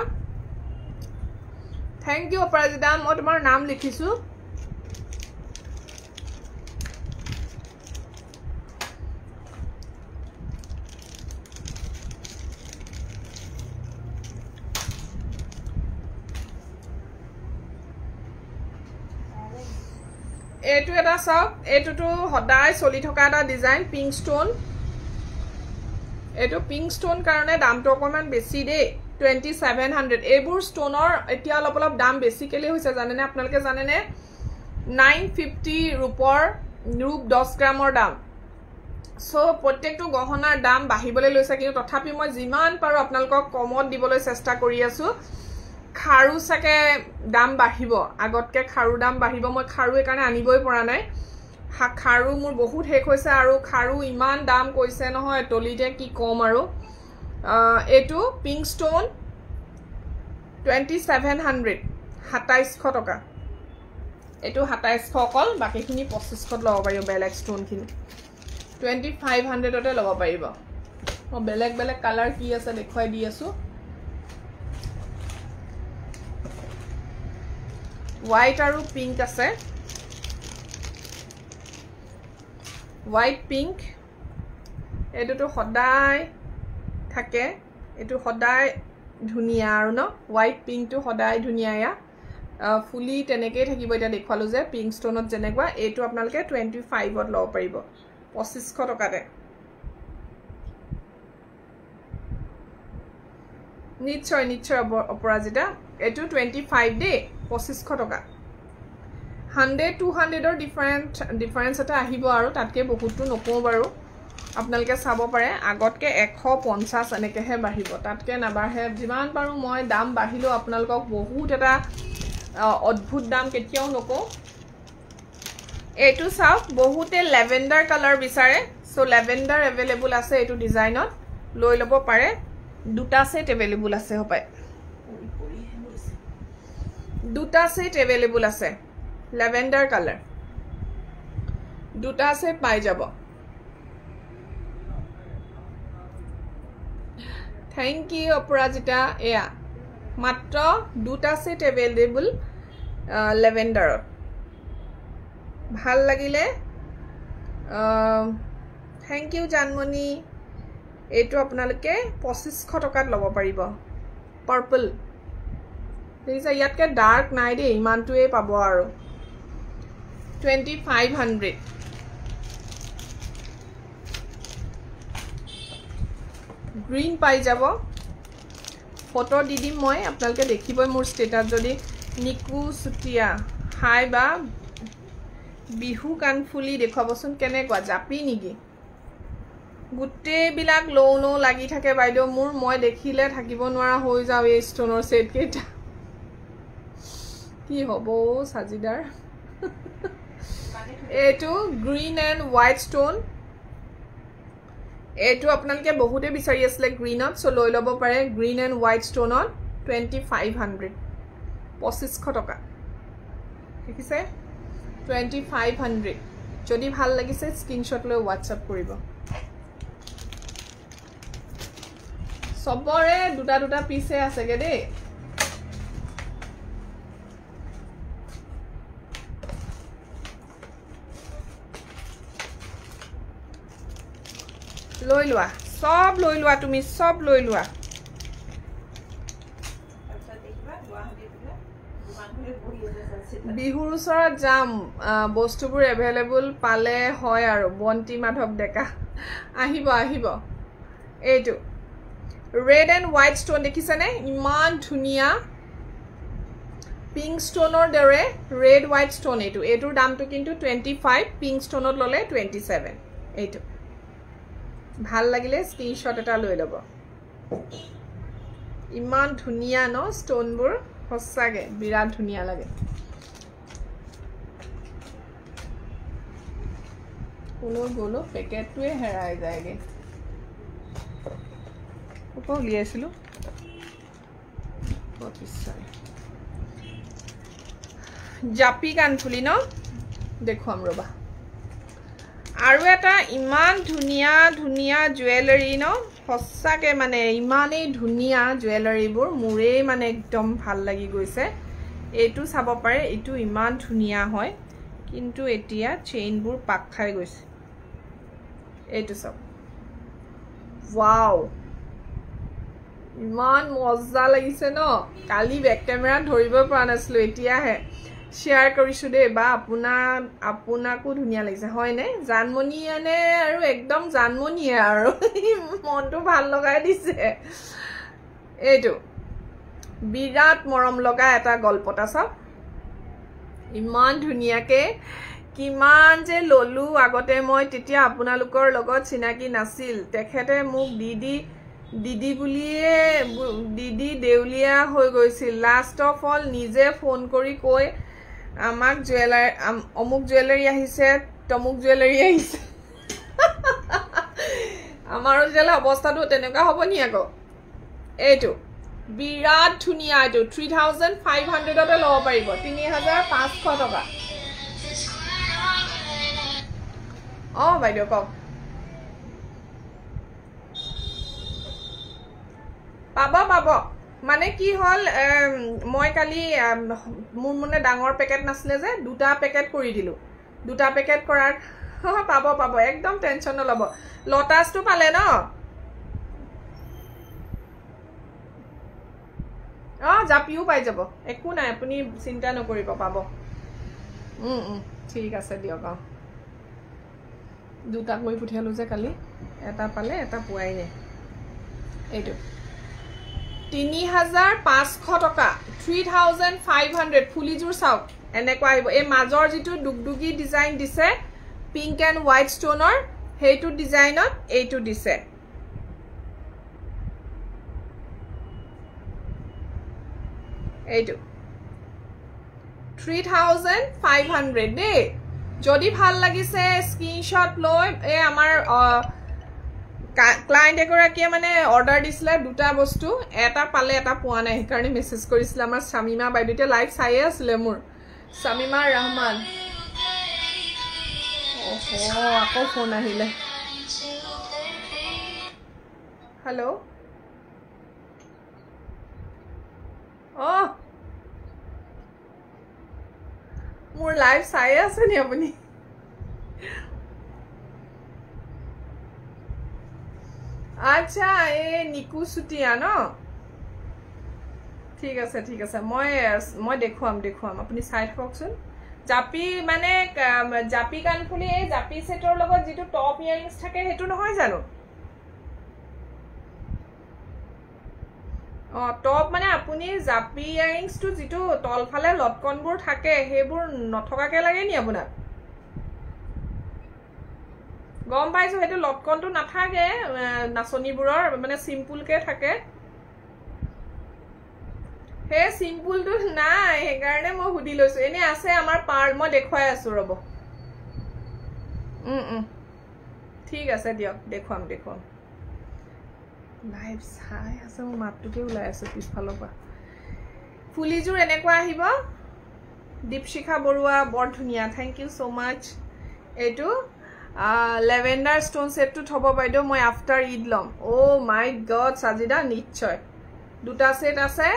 থ্যাংক ইউ অপৰাজিতা মই তোমাৰ নাম লিখিছো এইটো এটা সব এইটোটো হদাই চলি থকা এটা ডিজাইন পিঙ্ক স্টোন এইটো পিঙ্ক স্টোন কাৰণে দামটো অকমান বেছি দে 2700 এইবোৰ স্টোনৰ এতিয়া অলপ অলপ দাম বেছিকেলি হৈছে জানেনে আপোনালোকে জানেনে 950 ৰূপৰ ৰূপ 10 গ্ৰামৰ দাম সো প্ৰত্যেকটো গহনাৰ দাম বাঢ়িবলৈ লৈছে কিন্তু তথাপি মই যিমান পাৰো আপোনালোকক কমত দিবলৈ চেষ্টা কৰি আছো খাৰু সাকে দাম বাঢ়িব আগতকে খাৰু দাম বাঢ়িব মই খাৰু একাৰণে আনিবই পৰা নাই খাৰু মোৰ বহুত হেক হৈছে আৰু খাৰু ইমান দাম কৈছে নহয় তলিতে কি কম আৰু এটো পিঙ্ক স্টোন 2700 2700 টকা এটো 2700 অকল বাকিখিনি 2500 লব পাৰিব বেলেগ স্টোন খিনি 2500 তে লব পাৰিব মই বেলেগ বেলেগ কালাৰ কি আছে দেখুৱাই দি আছো হোয়াইট আৰু পিঙ্ক আছে হোয়াইট পিঙ্ক এটোটো সদায় থাকে এটো সদায় ধুনিয়া আৰু ন হোয়াইট পিঙ্ক টো সদায় ধুনিয়া ইয়া ফুলি তেনেকৈ থাকিব এটা দেখুৱালো যে পিঙ্ক স্টোনত যেনেকুৱা এটো আপোনালোকে 25 ত লব পাৰিব 2500 টকাতে নিশ্চয় নিশ্চয় অপৰাজিতা এটো 25 দে 2500 টকা 100 200 ৰ ডিফাৰেন্স এটা আহিব আৰু তাতকে বহুতটো নকও বাৰু আপোনালোকে চাব পাৰে আগতকে 150 এনেকেহে বাঢ়িব তাতকে নাবাঢ়ে যিমান পাৰো মই দাম বাঢ়িলো আপোনালোকক বহুত এটা অদ্ভুত দাম কেতিয়াও নকও এটো চাওক বহুতে ল্যাভেন্ডাৰ কালাৰ বিচাৰে সো ল্যাভেন্ডাৰ अवेलेबल আছে এটো ডিজাইনত লৈ লব পাৰে দুটা সেট अवेलेबल আছে হপায় দুটা সেট अवेलेबल আছে ল্যাভেন্ডাৰ কালাৰ দুটা সেট পাই যাব থ্যাংক ইউ অপৰাজিতা এয়া মাত্ৰ দুটা সেট अवेलेबल ল্যাভেন্ডাৰ ভাল লাগিলে থ্যাংক ইউ জানমণি এটো আপোনালোকে 2500 টকাত লব পাৰিব পাৰ্পল দেখিছা ইয়াতকে ডাৰ্ক নাই দে ইমানটোৱে পাব আৰু 2500 গ্ৰীন পাই যাব ফটো দি দিম মই আপোনালোকে দেখিবই মোৰ ষ্টেটাস যদি নিকু সুটিয়া হাই বা বিহু কানফুলি দেখাবচোন কেনেকুৱা জাপি নেকি গুটে বিলাক লৌনো লাগি থাকে বাইদেউ মোৰ মই দেখিলে থাকিব নোৱাৰা হৈ যাও এই ষ্টনৰ সেট কেটা কি হবো সাজিদাৰ এটো গ্ৰীন এন্ড হোৱাইট ষ্টন এটো আপোনালোকে বহুতে বিচাৰি আছিল গ্ৰীনত সো লৈ লব পাৰে গ্ৰীন এন্ড হোৱাইট ষ্টনত 2500 2500 টকা দেখিছে 2500 যদি ভাল লাগিছে স্ক্ৰিনশ্বট লৈ WhatsApp কৰিব সবৰে দুটা দুটা পিছে আছেগে দে লৈ লোৱা সব লৈ লোৱা তুমি সব লৈ লোৱা বিহুৰ ওচৰত যাম বস্তুবোৰ अवेलेबल পালে হয় আৰু বন্তি মাধৱ ডেকা আহিব আহিব এইটো red and white stone দেখিছানে ইমান ধুনিয়া পিঙ্ক স্টোনৰ দৰে red white stone এটোৰ দামটো কিন্তু 25 পিঙ্ক স্টোনত ললে 27 এইটো ভাল লাগিলে স্ক্ৰিনশ্বট এটা লৈ লব ইমান ধুনিয়া ন ষ্টোনবোৰ সঁচাকে বিৰাট ধুনিয়া লাগে কোলো গোলো পেকেটটোৱে হেৰাই যায়গে ওপৰ উলিয়াইছিলো জাপি কাণফুলি ন দেখুৱাম ৰবা আৰু এটা ইমান ধুনিয়া ধুনিয়া জুৱেলাৰী ন সঁচাকে মানে ইমানেই ধুনিয়া জুৱেলাৰীবোৰ মোৰে মানে একদম ভাল লাগি গৈছে এইটো চাব পাৰে এইটো ইমান ধুনিয়া হয় কিন্তু এতিয়া চেইনবোৰ পাক খাই গৈছে এইটো সব ওয়াও ইমান মজা লাগিছে ন কালি বেক ক্যামেৰা ধৰিব পৰা নাছিলো এতিয়াহে শেয়াৰ কৰিছো দে বা আপোনাকো ধুনিয়া লাগিছে হয় নে জানমনিয়ানে আৰু একদম জানমনিয়ে আৰু মনটো ভাল লগাই দিছে এইটো বিৰাট মৰম লগা এটা গল্পটা সব ইমান ধুনিয়াকে কিমান যে ললু আগতে মই তেতিয়া আপোনালোকৰ লগত চিনাকি নাছিল তেখেতে মোক দিদি বুলিয়ে দিদি দেউলিয়া হৈ গৈছিল লাষ্ট অফ অল নিজে ফোন কৰি কৈ আমাক জুৱেলাৰী অমুক জুৱেলাৰী আহিছে তমুক জুৱেলাৰী আহিছে আমাৰো জেলা অৱস্থাটো তেনেকুৱা হ'ব নি আকৌ এইটো বিৰাট ধুনিয়া এইটো 3500 তে ল'ব পাৰিব 3500 টকা বাইদেউ কওক পাব মানে কি হল মই কালি মোৰ মনে ডাঙৰ পেকেট নাছিলে যে দুটা পেকেট কৰি দিলো দুটা পেকেট কৰাৰ পাব একদম টেনচন নলব লটাসটো পালে ন জাপিও পাই যাব একো নাই আপুনি চিন্তা নকৰিব পাব ঠিক আছে দিয়ক দুটা কৰি পঠিয়ালো যে কালি এটা পালে এটা পোৱাই নাই এইটো 3500 টকা 3500 ফুলিজুৰ চাওক এনেকুৱা আহিব এই মাজৰ যিটো দুগদুগি ডিজাইন দিছে পিংক এণ্ড হোৱাইট ষ্টোনৰ সেইটো ডিজাইনত এইটো দিছে এইটো 3500 দে যদি ভাল লাগিছে স্ক্ৰিনশ্বট লৈ এই আমাৰ ক্লায়েন্ট এগৰাকীয়ে মানে অৰ্ডাৰ দিছিলে দুটা বস্তু এটা পালে এটা পোৱা নাই সেইকাৰণে মেছেজ কৰিছিল আমাৰ শামিমা বাইদেউতে লাইভ চাইয়ে আছিলে মোৰ শামিমা ৰহমান আকৌ ফোন আহিলে হেল্ল' মোৰ লাইভ চাইয়ে আছে নি আপুনি আচ্ছা এই নিকু সুটিয়া ন ঠিক আছে মই দেখুৱাম আপুনি চাই থাককচোন জাপি মানে জাপি কাণফুলি এই জাপি সেটৰ লগত যেটো টপ ইয়াৰিংছ থাকে হেতু নহয় জানো টপ মানে আপুনি জাপি ইয়াৰিংছ টু যেটো তলফালে লটকনবোৰ থাকে হেবোৰ নথকাকে লাগে নি আপোনাক গম পাইছো হেতু লটকনটো নাথাকে নাচনিবোৰৰ মানে সিম্পল কে থাকে হে সিম্পল তো নাই হেকাৰণে মই হুদি লৈছো এনে আছে আমাৰ পাৰ্ল মই দেখুৱাই আছো ৰব ঠিক আছে দিয়ক দেখুৱাম লাইভ চাই আছে মই মাতটোকে ওলাই আছে পিছফালৰ পৰা ফুলিজুৰ এনেকুৱা আহিব দীপশিখা বৰুৱা বৰ ধুনিয়া থ্যাংক ইউ সো মাচ এটো লেভেন্ডাৰ ষ্টোন সেটটো থব বাইদেউ মই আফটাৰ ঈদ লম মাই গড সাজিদা নিশ্চয় দুটা সেট আছে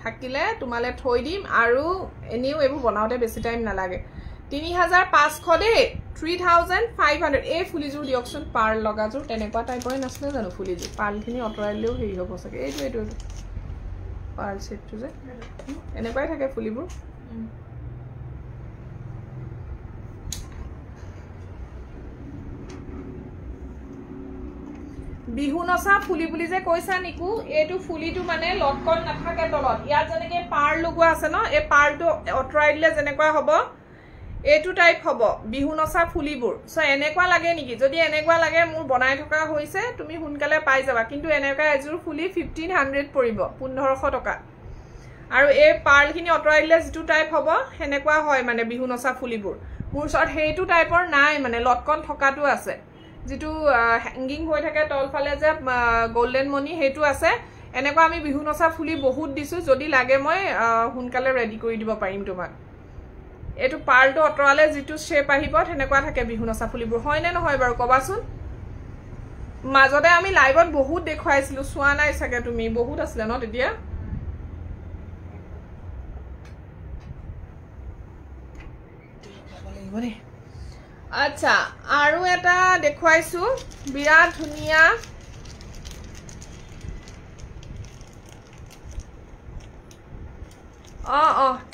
থাকিলে তোমালে থৈ দিম আৰু এনিও এবোৰ বনাওতে বেছি টাইম নালাগে 3500 দে 3500 এই ফুলিজুৰ দিয়কচোন পাৰ্ল লগাজুৰ তেনেকুৱা টাইপৰে নাছিলে জানো ফুলিজুৰ পাৰ্লখিনি অতৰাইলেও হেৰি হ'ব চাগে এইটো পাৰ্ল সেটটো যে এনেকুৱাই থাকে ফুলিবোৰ বিহু নসা ফুলি বুলি যে কৈছা নিকু এটো ফুলিটো মানে লটকন নাথাকে তলত ইয়াত যেনেকে পাৰ লগোৱা আছে ন এই পাৰটো অটৰাই দিলে যেনেকুৱা হ'ব এইটো টাইপ হ'ব বিহু নচা ফুলিবোৰ সো এনেকুৱা লাগে নেকি যদি এনেকুৱা লাগে মোৰ বনাই থকা হৈছে তুমি হুনকালে পাই যাবা কিন্তু এনেকুৱা এজোৰ ফুলি 1500 পৰিব 1500 টকা আৰু এই পাৰ্লখিনি অতৰাই দিলে যেটো টাইপ হ'ব হেনেকুৱা হয় মানে বিহু নচা ফুলিবোৰ মোৰ ওচৰত হেইটো টাইপৰ নাই মানে লটকন থকাটো আছে যেটো হ্যাঙ্গিং হৈ থাকে তলফালে যে গোল্ডেন মনি হেইটো আছে এনেকুৱা আমি বিহু নচা ফুলি বহুত দিছো যদি লাগে মই হুনকালে ৰেডি কৰি দিব পাৰিম তোমাক এটো পাৰ্লটো অতৰালে যেটো শেপ আহিব হেনেকুৱা থাকে বিহু নচা ফুলিবোৰ হয় নে নহয় বাৰু কবাচোন মাজতে আমি লাইভত বহুত দেখুৱাইছিলো সোৱা নাই সাকে তুমি বহুত আছিল ন তেতিয়া আচ্ছা আৰু এটা দেখুৱাইছো বিৰাট ধুনিয়া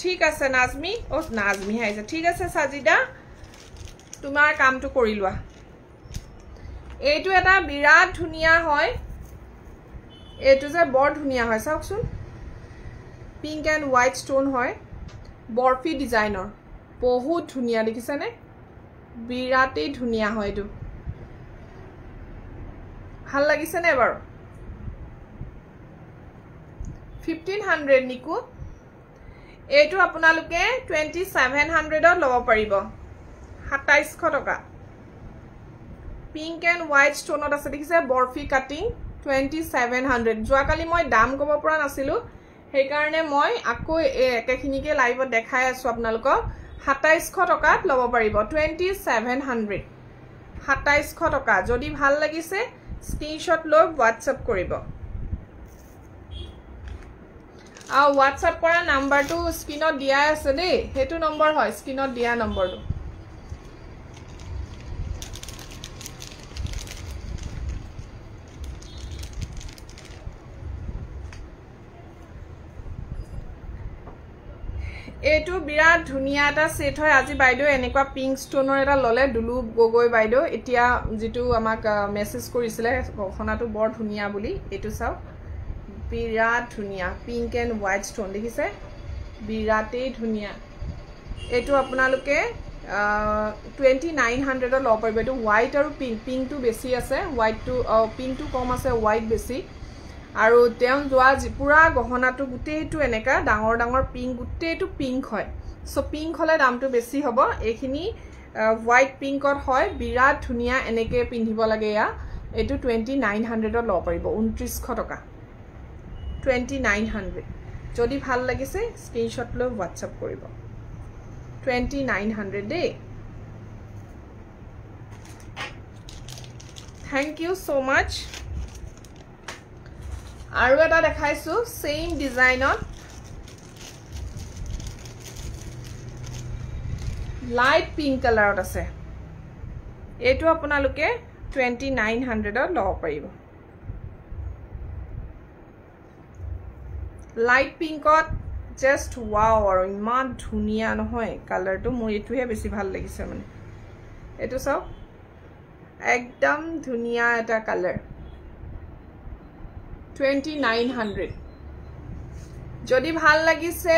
ঠিক আছে নাজমি নাজমি হাইছে ঠিক আছে সাজিদা তোমাৰ কামটো কৰি লোৱা এইটো এটা বিৰাট ধুনিয়া হয় এইটো যে বৰ ধুনিয়া হয় চাওকচোন পিংক এন্ড হোৱাইট ষ্টোন হয় বৰফি ডিজাইনৰ বহুত ধুনিয়া দেখিছানে বিৰাটেই ধুনিয়া হয় এইটো ভাল লাগিছে নে বাৰু 1500 নিকু এইটো আপোনালোকে 2700 ত লব পাৰিব 2700 টকা পিংক এন্ড হোৱাইট ষ্টোনত আছে দেখিছে বৰফি কাটিং 2700 যোৱাকালি মই দাম কব পৰা নাছিলো সেই কাৰণে মই আকৌ একেখিনিকে লাইভত দেখাই আছো আপোনালোকক 2700 টকাত লব পাৰিব 2700 2700 টকা যদি ভাল লাগিছে স্ক্ৰিনশ্বট লৈ WhatsApp কৰিব WhatsApp কৰা নাম্বাৰটো স্ক্ৰিনত দিয়া আছে দেই হেতু নম্বৰ হয় স্ক্ৰিনত দিয়া নম্বৰটো এইটো বিৰাট ধুনিয়া এটা সেট হয় আজি বাইদেউ এনেকুৱা পিংক ষ্টোনৰ এটা ললে দুলু গগৈ বাইদেউ এতিয়া যেটো আমাক মেসেজ কৰিছিলে গহনাটো বৰ ধুনিয়া বুলি এইটো চাও বিৰাট ধুনিয়া পিংক এন্ড হোৱাইট ষ্টোন দেখিছে বিৰাটেই ধুনিয়া এইটো আপোনালোকে 2900 ত লব পাৰিব এইটো হোৱাইট আৰু পিংকটো বেছি আছে হোৱাইটটো পিংকটো কম আছে হোৱাইট বেছি আৰু তেও যোৱা জিপুৰা গহনাটো গুটেইটো এনেকা ডাঙৰ ডাঙৰ পিংক গুটেইটো পিংক হয় সো পিংক হলে দামটো বেছি হ'ব এইখিনি হোৱাইট পিংকত হয় বিৰাট ধুনিয়া এনেকে পিন্ধিব লাগে ইয়া এটো 2900 ত লব পাৰিব 2900 টকা 2900 যদি ভাল লাগিছে স্ক্ৰিনশ্বট লৈ WhatsApp কৰিব 2900 দেই থ্যাংক ইউ সো মাচ আৰু এটা দেখাইছো সেম ডিজাইনত লাইট পিংক কালাৰত আছে এটো আপোনালোকে 2900 ত লব পাৰিব লাইট পিংকত জাস্ট ওয়াও আৰু ইমান ধুনিয়া নহয় কালাৰটো মোৰ এটোহে বেছি ভাল লাগিছে মানে এটো সব একদম ধুনিয়া এটা কালাৰ 2900 যদি ভাল লাগিছে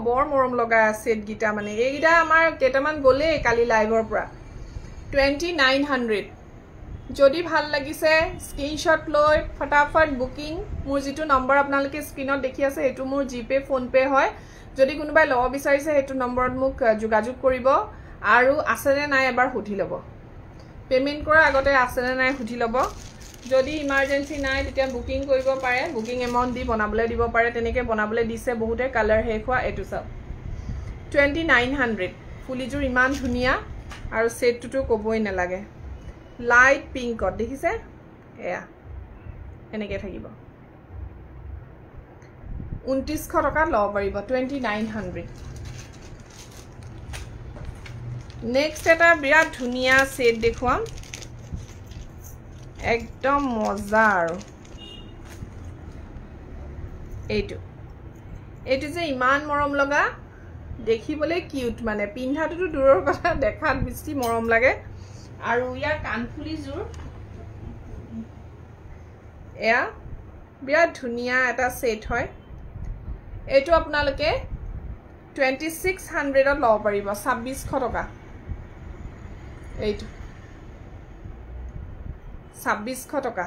বৰ মৰম লগা সেট গিটা মানে এই গিটা আমাৰ কেটামান গলে কালি লাইভৰ পৰা 2900 যদি ভাল লাগিছে স্ক্ৰিনশ্বট লৈ ফটাফট বুকিং মোৰ যেটো নম্বৰ আপোনালোকে স্ক্ৰিনত দেখি আছে এটো মোৰ জিপে ফোন পে হয় যদি কোনোবাই লব বিচাৰিছে হেতু নম্বৰত মোক যোগাযোগ কৰিব আৰু আছেনে নাই এবাৰ সুধি লব পেমেন্ট কৰা আগতে আছেনে নাই সুধি লব যদি ইমাৰ্জেন্সি নাই তেতিয়া বুকিং কৰিব পাৰে বুকিং এমাউন্ট দি বনাবলে দিব পাৰে তেনেকে বনাবলে দিছে বহুতে কালাৰ হে খোৱা এটো সব 2900 ফুলিজুৰ ইমান ধুনিয়া আৰু সেটটো কবই নালাগে লাইট পিংকত দেখিছে এয়া এনেকে থাকিব 2900 টকা লব পাৰিব 2900 নেক্সট এটা বিৰাট ধুনিয়া সেট দেখুৱাম একদম মজা আৰু এইটো যে ইমান মৰম লগা দেখিবলে কিউট মানে পিন্ধাটো দূৰৰ কথা দেখাত বেছি মৰম লাগে আৰু ইয়া কানফুলি জুৰ এয়া বিৰাট ধুনিয়া এটা সেট হয় এইটো আপোনালোকে 2600 লব পাৰিব 2600 টকা এইটো 2600 টকা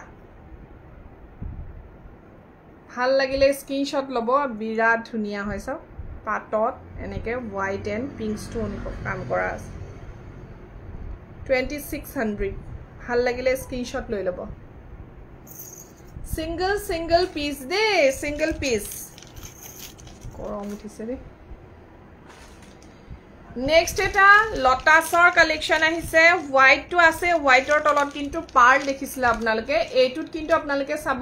ভাল লাগিলে স্ক্ৰিনশ্বট লব বিৰাট ধুনিয়া হয় সব পাটত এনেকে হোৱাইট এণ্ড পিংক ষ্টোন কাম কৰা আছে 2600 ভাল লাগিলে স্ক্ৰিনশ্বট লৈ লব সিঙ্গল পিস দে সিঙ্গল পিস গৰম উঠিছে দে নেক্সট এটা লটাছৰ কালেকশন আহিছে হোৱাইট টু আছে হোৱাইটৰ তলত কিন্তু পাৰ্ল দেখিছিল আপোনালোকে এইটোত কিন্তু আপোনালোকে চাব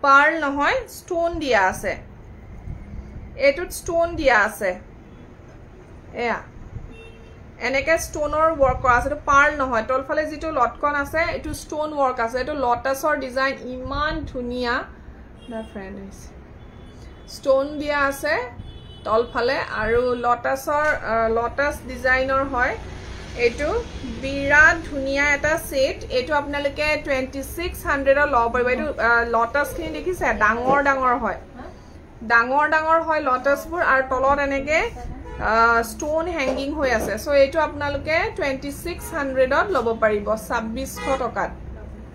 পাৰ্ল নহয় ষ্টোন দিয়া আছে এইটোত ষ্টোন দিয়া আছে এয়া এনেকে ষ্টোনৰ ওয়াৰ্ক কৰা আছে পাৰ্ল নহয় তলফালে যেটো লটকন আছে এটো ষ্টোন ওয়াৰ্ক আছে এটো লটাছৰ ডিজাইন ইমান ধুনিয়া দা ফ্ৰেন্ড ইজ ষ্টোন দিয়া আছে তলফালে আৰু লটাছৰ লটাছ ডিজাইনৰ হয় এটো বিৰাট ধুনিয়া এটা সেট এটো আপোনালোকে 2600 লব পাৰিব এটো লটাছ খিনি দেখিছে ডাঙৰ ডাঙৰ হয় লটাছবোৰ আৰু তলত এনেকে ষ্টোন হ্যাঙ্গিং হৈ আছে সো এইটো আপোনালোকে 2600 লব পাৰিব 2600 টকাত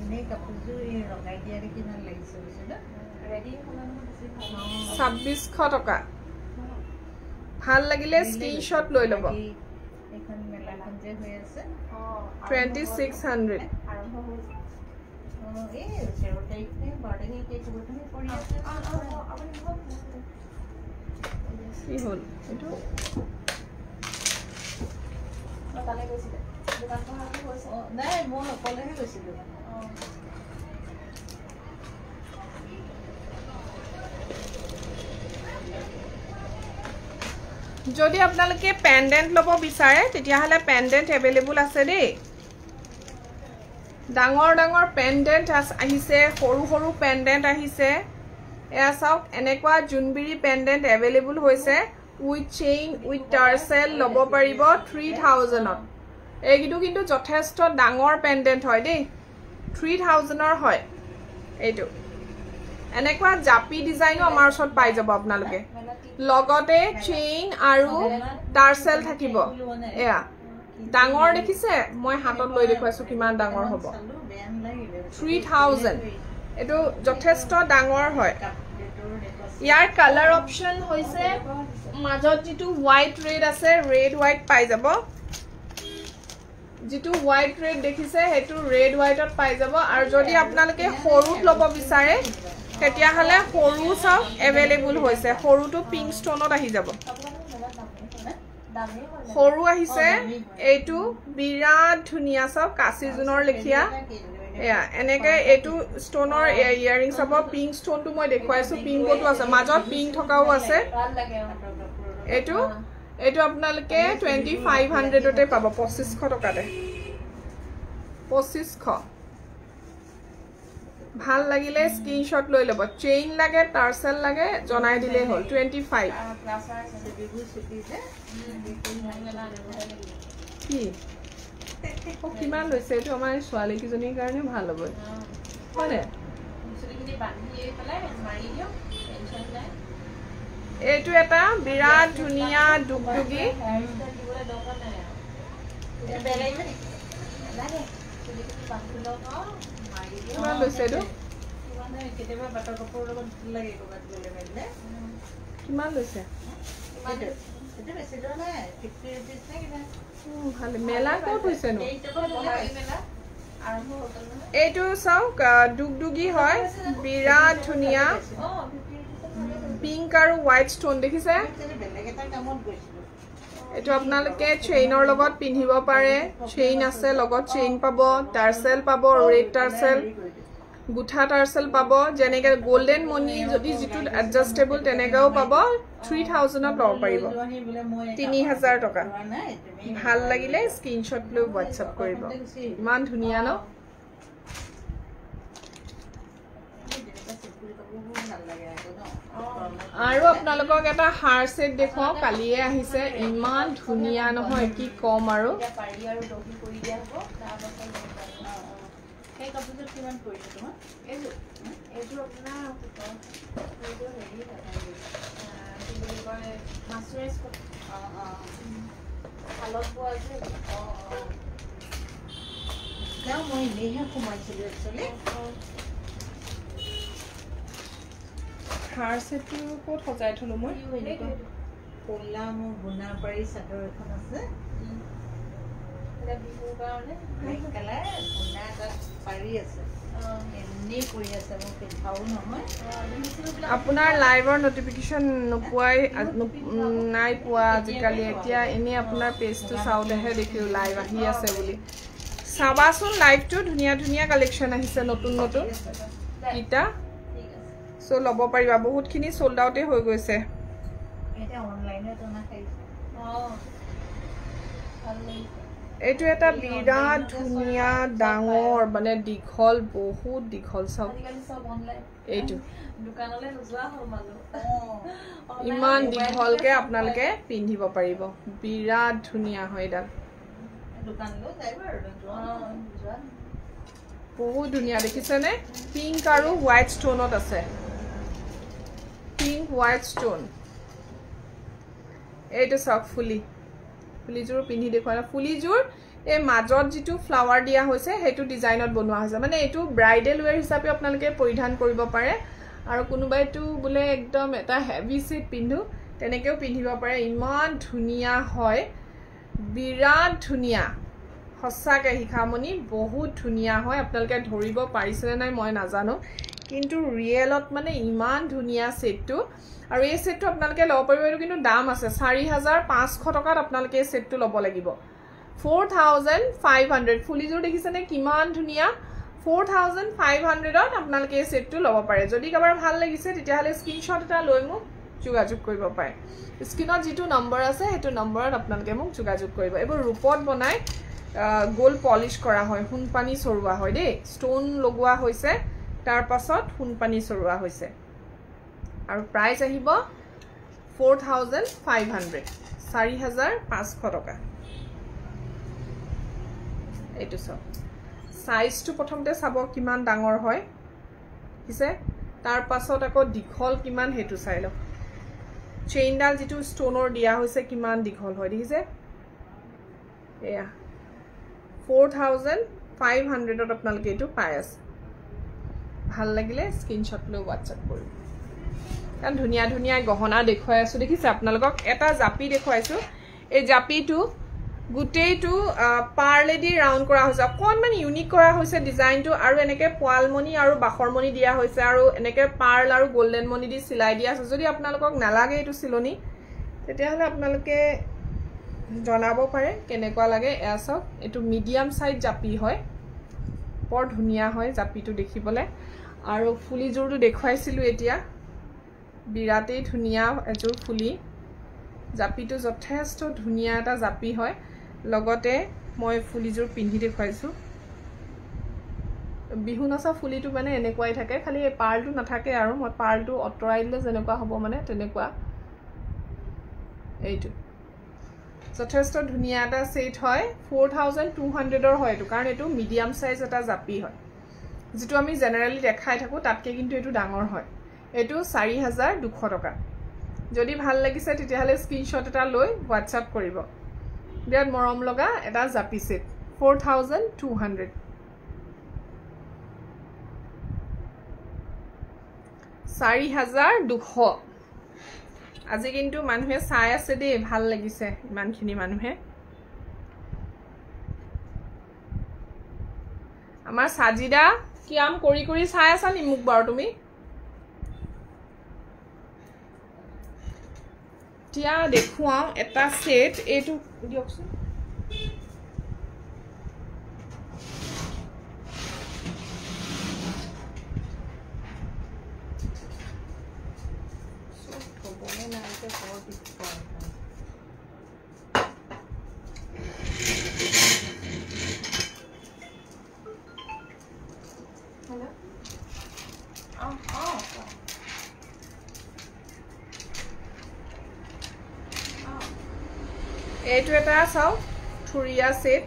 এনে কাপোৰটো এই ৰঙাই দিয়া কিমান লাগিছে বুজিলা ৰেডি হলানো 2600 টকা ভাল লাগিলে স্ক্ৰিনশ্বট লৈ লব এখন মেলাখন যে হৈ আছে 2600 আৰম্ভ হৈছে এই 0 তাৰিখে বাৰ্থডে কেক বৰ্তমান কৰি আছে আপুনি কি হল এটো তালে গৈছিল দোকানখন আছে হৈছে নাই মই অকলেহে গৈছিল যদি আপোনালোকে পেন্ডেন্ট লব বিচাৰে তেতিয়া হলে পেন্ডেন্ট अवेलेबल আছে দেই ডাঙৰ পেন্ডেন্ট আহিছে সৰু পেন্ডেন্ট আহিছে এয়া চাওক এনেকুৱা জুনবিৰি পেন্ডেন্ট अवेलेबल হৈছে উইথ চেইন উইথ টাৰ্সেল লব পাৰিব 3000 ত এইটো কিন্তু যথেষ্ট ডাঙৰ পেন্ডেন্ট হয় দেই 3000 ৰ হয় এইটো এনেকুৱা জাপি ডিজাইনো আমাৰ ওচৰত পাই যাব আপোনালোকে লগতে চেইন আৰু টাৰ্সেল থাকিব এয়া ডাঙৰ দেখিছে মই হাতত লৈ দেখুৱাইছো কিমান ডাঙৰ হ'ব 3000 এটো যথেষ্ট ডাঙৰ হয় ইয়াৰ কালাৰ অপচন হৈছে মাজত যেটো হোৱাইট ৰেড আছে ৰেড হোৱাইট পাই যাব যেটো হোৱাইট ৰেড দেখিছে হেতু ৰেড হোৱাইটত পাই যাব আৰু যদি আপোনালোকে সৰুত লব বিচাৰে তেতিয়া হলে সৰু সব अवेलेबल হৈছে সৰুটো পিংক ষ্টোনত আহি যাব সৰু আহিছে এইটো বিৰাট ধুনিয়া সব কাচি জুনৰ লেখিয়া এয়া এনেকে এইটো ষ্টোনৰ ইয়াৰিংছ হ'ব পিংক ষ্টোনটো মই দেখুৱাইছো পিংকটো আছে মাজত পিংক থকাও আছে এইটো আপোনালোকে 2500 তে পাব 2500 টকাতে 2500 ভাল লাগিলে স্ক্ৰিনশ্বট লৈ লব চেইন লাগে টাৰ্সেল লাগে জনাই দিলে হল 25 কি ও কিমান লৈছে এটো আমাৰ ছোৱালী কিজনীৰ কাৰণে ভাল হ'ব হয়নে মুছলিখিনি বান্ধি পেলাই মাৰি দিও টেনচন নাই এইটো এটা বিৰাট ধুনিয়া দুগদুগি কিমান লৈছে এইটো কেতিয়াবা বাটৰ কাপোৰৰ লগত লাগে ক'বাত গলে মেলে কিমান লৈছে এটা বেছি লোৱা নাই 50 rupees নে কিমান ভালে মেলা ক'ত হৈছে নো এইটো বহাগী মেলা আৰম্ভ হ'ল এইটো চাওক দুগদুগি হয় বিৰাট ধুনিয়া পিংক আৰু হোৱাইট ষ্টোন দেখিছে বেলেগ এটা কামত গৈছিলো এটো আপোনালোকে চেইনৰ লগত পিন্ধিব পাৰে চেইন আছে লগত চেইন পাব টাৰ্সেল পাব ৰেড টাৰ্সেল গুঠা টাৰ্সেল পাব যেনেকে গোল্ডেন মনি যদি যেটো এডজাস্টেবল তেনেকাও পাব 3000 ত লব পাৰিব 3000 টকা ভাল লাগিলে স্ক্ৰিনশ্বট লৈ WhatsApp কৰিব ইমান ধুনিয়া ন আৰু আপোনালোকক এটা হাৰ সেট দেখুৱাও কালিয়ে আহিছে ইমান ধুনিয়া নহয় কি কম আৰু এই কাপোৰটো কিমান পৰিছে তোমাৰ এইযোৰ আপোনাৰ এইযোৰ হেৰি কি বুলি কয় মাছৰাইজ শালত বোৱা যে মই এনেইহে সোমাইছিলোঁ একচুৱেলি হাৰ চেটটো ক'ত সজাই থলো মই ক'লা মোৰ গুণাপাৰী চাদৰ এখন আছে বিহুৰ কাৰণে ব্লেক কালাৰ গুণা এটা পাৰি আছে এনেই পৰি আছে মোৰ পিন্ধাও নহয় আপোনাৰ লাইভৰ নটিফিকেশ্যন নোপোৱাই নাই পোৱা আজিকালি এতিয়া এনেই আপোনাৰ পেজটো চাওঁতেহে দেখিলোঁ লাইভ আহি আছে বুলি চাবাচোন লাইভটো ধুনীয়া ধুনীয়া কালেকশ্যন আহিছে নতুন নতুন কিটা চ' ল'ব পাৰিবা বহুতখিনি চ'ল্ড আউটে হৈ গৈছে এইটো এটা বিৰাট ধুনীয়া ডাঙৰ মানে দীঘল বহুত দীঘল চাওক এইটো ইমান দীঘলকে আপোনালোকে পিন্ধিব পাৰিব বিৰাট ধুনীয়া হয় এডাল বহুত ধুনীয়া দেখিছেনে পিংক আৰু হোৱাইট ষ্ট'নত আছে পিংক হোৱাইট ষ্ট'ন এইটো চাওক ফুলিযোৰ পিন্ধি দেখুৱালে ফুলিযোৰ এই মাজত যিটো ফ্লাৱাৰ দিয়া হৈছে সেইটো ডিজাইনত বনোৱা হৈছে মানে এইটো ব্ৰাইডেল ৱেৰ হিচাপে আপোনালোকে পৰিধান কৰিব পাৰে আৰু কোনোবাইতো বোলে একদম এটা হেভি ছেট পিন্ধো তেনেকৈও পিন্ধিব পাৰে ইমান ধুনীয়া হয় বিৰাট ধুনীয়া সঁচাকৈ শিখামণি বহুত ধুনীয়া হয় আপোনালোকে ধৰিব পাৰিছেনে নাই মই নাজানো কিন্তু ৰিয়েলত মানে ইমান ধুনীয়া ছেটটো আৰু এই ছেটটো আপোনালোকে ল'ব পাৰিব এইটো কিন্তু দাম আছে 4500 টকাত আপোনালোকে এই ছেটটো ল'ব লাগিব 4500 ফুলিযোৰ দেখিছেনে কিমান ধুনীয়া 4500ত আপোনালোকে এই ছেটটো ল'ব পাৰে যদি কাৰোবাৰ ভাল লাগিছে তেতিয়াহ'লে স্ক্ৰীনশ্বট এটা লৈ মোক যোগাযোগ কৰিব পাৰে স্ক্ৰীনত যিটো নম্বৰ আছে সেইটো নম্বৰত আপোনালোকে মোক যোগাযোগ কৰিব এইবোৰ ৰূপত বনাই গোল্ড পলিশ কৰা হয় সোণপানী চৰোৱা হয় দেই ষ্ট'ন লগোৱা হৈছে তাৰ পাছত সোণপানী চৰোৱা হৈছে আৰু প্ৰাইস আহিব 4500 4500 টকা এইটো সব সাইজটো প্ৰথমতে চাব কিমান ডাঙৰ হয় কিছে তাৰ পাছত আকৌ দীঘল কিমান হেতু চাই লওক চেইনডাল যিটো ষ্ট'নৰ দিয়া হৈছে কিমান দীঘল হয় দেখিছে এয়া 4500ত আপোনালোকে এইটো পাই আছে ভাল লাগিলে স্ক্ৰীনশ্বট লৈ WhatsApp কৰিব কাৰণ ধুনীয়া ধুনীয়া গহনা দেখুৱাই আছো দেখিছে আপোনালোকক এটা জাপি দেখুৱাইছো এই জাপিটো গুটেইটো পাৰ্লেদি ৰাউন্ড কৰা হৈছে অকনমান ইউনিক কৰা হৈছে ডিজাইনটো আৰু এনেকে পোৱালমণি আৰু বাখৰমণি দিয়া হৈছে আৰু এনেকে পাৰ্ল আৰু গোল্ডেন মণি দি সিলাই দিয়া আছে যদি আপোনালোকক নালাগে এইটো চিলনি তেতিয়াহলে আপোনালোকে জনাব পাৰে কেনেকুৱা লাগে এয়া চাওক এইটো মিডিয়াম সাইজ জাপি হয় বৰ ধুনীয়া হয় জাপিটো দেখিবলৈ আৰু ফুলিযোৰটো দেখুৱাইছিলো এতিয়া বিৰাটেই ধুনীয়া এযোৰ ফুলি জাপিটো যথেষ্ট ধুনীয়া এটা জাপি হয় লগতে মই ফুলিযোৰ পিন্ধি দেখুৱাইছো বিহু নাচা ফুলিটো মানে এনেকুৱাই থাকে খালি এই পাৰ্লটো নাথাকে আৰু মই পাৰ্লটো অতৰাই দিলে যেনেকুৱা হ'ব মানে তেনেকুৱা এইটো যথেষ্ট ধুনীয়া এটা সেট হয় 4200ৰ হয় এটো কাৰণ এটো মিডিয়াম সাইজ এটা জাপি হয় যেটো আমি জেনাৰেলি দেখাই থাকো তাতকে কিন্তু এটো ডাঙৰ হয় এটো 4200 টকা যদি ভাল লাগিছে তেতিয়াহলে স্ক্ৰিনশ্বট এটা লৈ WhatsApp কৰিব বিৰাট মৰম লগা এটা জাপি সেট 4200 4200 আজি কিন্তু মানুহে চাই আছে দেই ভাল লাগিছে ইমানখিনি মানুহে আমাৰ সাজিদা কিয়াম কৰি কৰি চাই আছা নি মুক বাৰ তুমি টিয়া দেখুৱাও এটা সেট এইটো দিয়কচোন এইটো এটা চাও থুৰিয়া সেট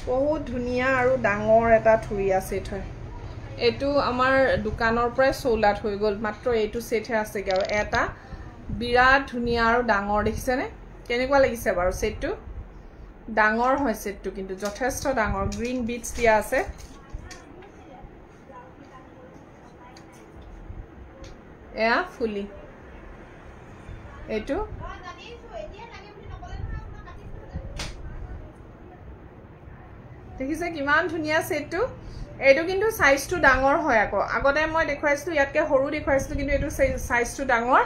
বহুত ধুনীয়া আৰু ডাঙৰ এটা থুৰিয়া সেট হয় এটো আমাৰ দোকানৰ পৰা সোল্ড আউট হৈ গল মাত্ৰ এইটো সেটহে আছে আৰু এটা বিৰাট ধুনীয়া আৰু ডাঙৰ দেখিছে নে কেনেকুৱা লাগিছে বাৰু সেটটো ডাঙৰ হয় সেটটো কিন্তু যথেষ্ট ডাঙৰ গ্ৰীন বিটস দিয়া আছে এয়া ফুলি এইটো দেখিছে কিমান ধুনীয়া সেটটো এইটো কিন্তু সাইজটো ডাঙৰ হয় আকৌ আগতে মই দেখাইছিলো ইয়াতকে সৰু দেখাইছিলো কিন্তু এইটো সাইজটো ডাঙৰ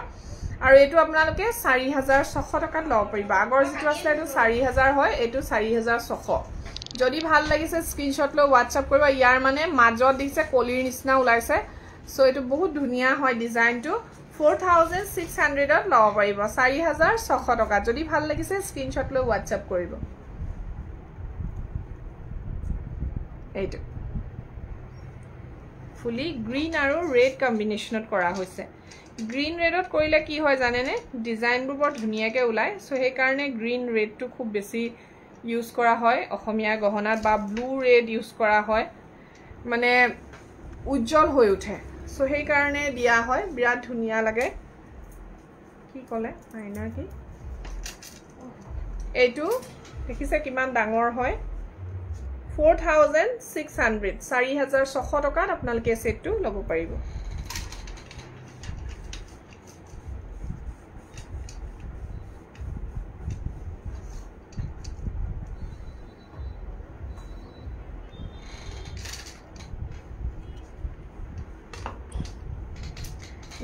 আৰু এইটো আপোনালোকে 4600 টকাত লব পাৰিব আগৰ যেটো আছিল এইটো 4000 হয় এইটো 4600 যদি ভাল লাগিছে স্ক্ৰিনশ্বট লৈ WhatsApp কৰিবা ইয়াৰ মানে মাজত দিছে কলিৰ নিচিনা ওলাইছে সো এইটো বহুত ধুনীয়া হয় ডিজাইনটো 4600 ত লব পাৰিব 4600 টকা যদি ভাল লাগিছে স্ক্ৰিনশ্বট লৈ WhatsApp কৰিব এইটো ফুলি গ্ৰীন আৰু ৰেড কম্বিনেশনত কৰা হৈছে গ্ৰীন ৰেডত কৰিলে কি হয় জানে নে ডিজাইনবোৰ বৰ ধুনীয়াকৈ ওলাই সো সেই কাৰণে গ্ৰীন ৰেডটো খুব বেছি ইউজ কৰা হয় অসমীয়া গহনাত বা ব্লু ৰেড ইউজ কৰা হয় মানে উজ্জ্বল হৈ উঠে সো সেই কাৰণে দিয়া হয় বিৰাট ধুনীয়া লাগে কি কলে আইনা কি এইটো দেখিছে কিমান ডাঙৰ হয় 4600 4600 টকাত আপোনালোকে সেটটো লব পাৰিব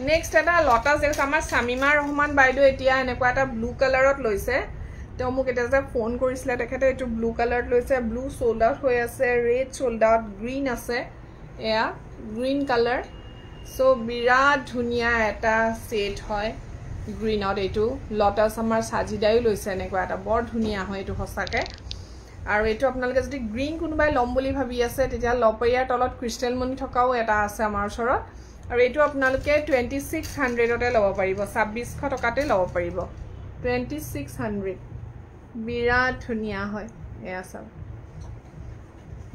নেক্সট এটা লটাস দেখছ আমাৰ সামিমা ৰহমান বাইদেউ এতিয়া এনেকুৱা এটা ব্লু কালাৰত লৈছে তেওঁ মোক এটা যে ফোন কৰিছিলে তেখেতে এইটো ব্লু কালাৰত লৈছে ব্লু সোল্ড আউট হৈ আছে ৰেড সোল্ড আউট গ্ৰীন আছে এয়া গ্ৰীন কালাৰ সো বিৰাট ধুনীয়া এটা সেট হয় গ্ৰীনত এইটো লটাস আমাৰ সাজিদাই লৈছে এনেকুৱা এটা বৰ ধুনীয়া হয় এইটো হসাকে আৰু এইটো আপোনালোকে যদি গ্ৰীন কোনোবাই লম বুলি ভাবি আছে তেতিয়া লপৰিয়াৰ তলত ক্ৰিষ্টেল মনি থকাও এটা আছে আমাৰ ওচৰত আৰু এইটো আপোনালোকে 2600 তে লব পাৰিব 2600 টকাতে লব পাৰিব 2600 বিৰাট ধুনীয়া হয় এয়া সব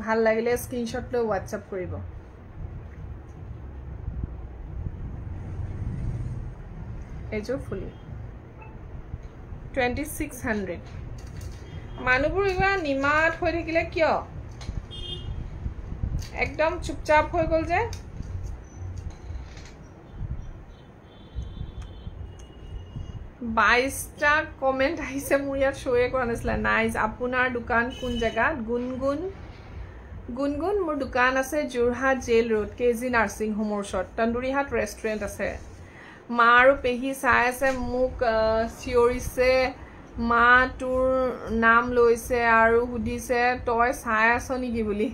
ভাল লাগিলে স্ক্ৰিনশ্বট লৈ WhatsApp কৰিব এইটো ফুলি 2600 মানুহবোৰ ইমান নিমাত হৈ থাকিলে কিয় একদম চুপচাপ হৈ গল যে 22টা কমেন্ট আহিছে মোৰ ইয়াত শোয়ে কৰা নাছিল নাইস আপোনাৰ দোকান কোন জায়গাত গুনগুন মোৰ দোকান আছে Jorhat gel road KG nursing হোমৰ ওচৰত তন্দুৰীহাট ৰেষ্টুৰেণ্ট আছে মা আৰু পেহি চাই আছে মোক চিঞৰিছে মা তোৰ নাম লৈছে আৰু সুধিছে তই চাই আছ নেকি বুলি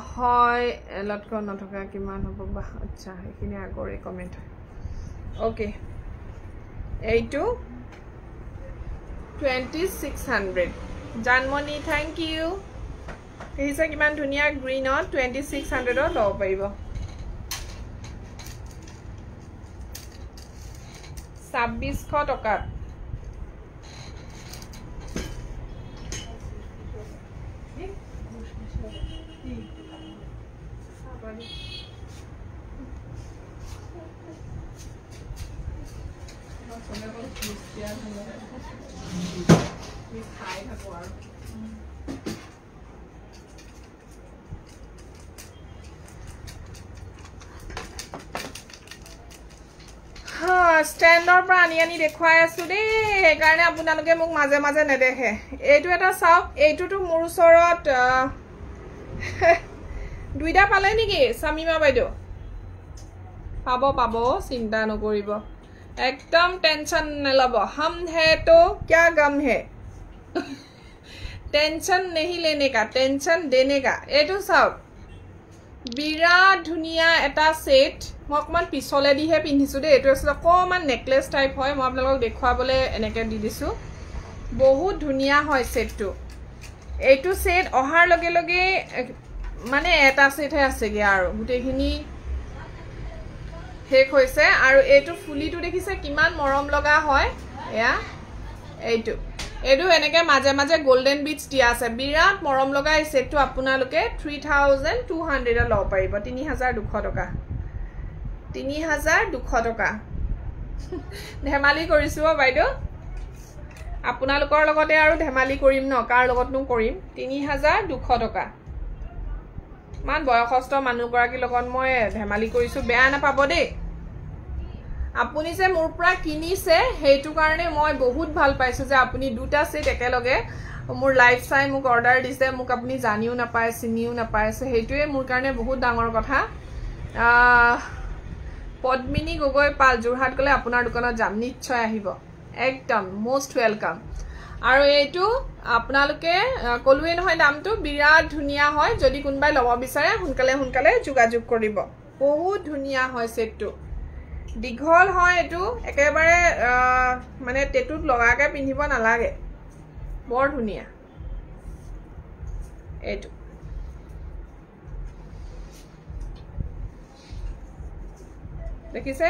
হয় লটক নথকা কিমান হ'ব বা আচ্ছা এইখিনি আগৰে কমেন্ট ওকে এইটো 2600 জানমণি থ্যাংক ইউ দেখিছে কিমান ধুনীয়া গ্ৰীনত 2600 ত লব পাৰিব 2600 টকা স্ট্যান্ডৰ পৰা আনি দেখুৱাই আছো দেই সেইকাৰণে আপোনালোকে মোক মাজে মাজে নেদেখে এইটো এটা চাওক এইটোটো মোৰ ওচৰত দুইটা পালে নেকি সামিমা বাইদেউ পাব চিন্তা নকৰিব एकदम टेंशन न लब हम है तो क्या गम है टेंशन नहीं लेने का टेंशन देने का एटू साउथ বিৰাট ধুনীয়া এটা সেট মই অকমান পিছলে দিহে পিন্ধিছো দে এটো আছে অকমান নেকলেস টাইপ হয় মই আপোনালোকক দেখুৱাবলে এনেকে দি দিছো বহুত ধুনীয়া হয় সেটটো এইটো সেট অহাৰ লগে লগে মানে এটা সেট হে আছেগে আৰু গুটেখিনি শেষ হৈছে আৰু এইটো ফুলিটো দেখিছে কিমান মৰম লগা হয় এয়া এইটো এটো এনেকে মাজে মাজে গোল্ডেন বিটস দিয়া আছে বিৰাট মৰম লগা এই সেটটো আপোনালোকে 3200 লব পাৰিব 3200 টকা 3200 টকা ধেমালি কৰিছো বাইদেউ আপোনালোকৰ লগতে আৰু ধেমালি কৰিম ন কাৰ লগতনো কৰিম 3200 টকা মান বয়সস্থ মানুহ গৰাকী লগত মই ধেমালি কৰিছো বেয়া নাপাব দেই আপুনি যে মোৰ পৰা কিনিছে হেতু কাৰণে মই বহুত ভাল পাইছো যে আপুনি দুটা সেট একেলগে মোৰ লাইভ চাই মোক অৰ্ডাৰ দিছে মোক আপুনি জানিও নাপায় চিনিও নাপায় সো হেতুৱে মোৰ কাৰণে বহুত ডাঙৰ কথা পদ্মিনী গগৈ পাল জুৰহাট গলে আপোনাৰ দোকানত যাম নিশ্চয় আহিব একদম মোস্ট ওয়েলকাম আৰু এইটো আপোনালোকে কলুৱে নহয় দামটো বিৰাট ধুনিয়া হয় যদি কোনবাই লব বিচাৰে হুনকালে যোগাযোগ কৰিব বহুত ধুনিয়া হয় সেটটো দীঘল হয় এটো একেবাৰে মানে টেটুত লগাকে পিন্ধিব নালাগে বৰ ধুনিয়া এটো দেখিছে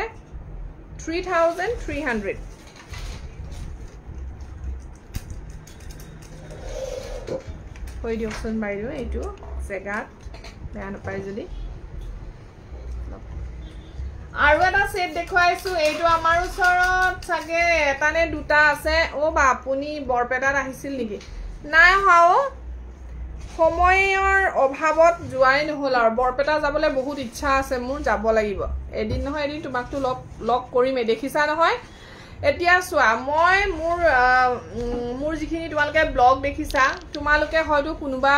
3300 হৈ দিয়কচোন বাইদেউ এইটো জেগাত বেয়া নাপায় যদি আৰু এটা সেট দেখুৱাইছো এইটো আমাৰ ওচৰত চাগে এটা নে দুটা আছে ও বা আপুনি বৰপেটাত আহিছিল নেকি নাই হাও সময়ৰ অভাৱত যোৱাই নহল আৰু বৰপেটা যাবলৈ বহুত ইচ্ছা আছে মোৰ যাব লাগিব এদিন নহয় এদিন তোমাকটো লগ কৰিমে দেখিছা নহয় এতিয়া চোৱা মই মোৰ যিখিনি তোমালোকে ব্লগ দেখিছা তোমালোকে হয়তো কোনোবা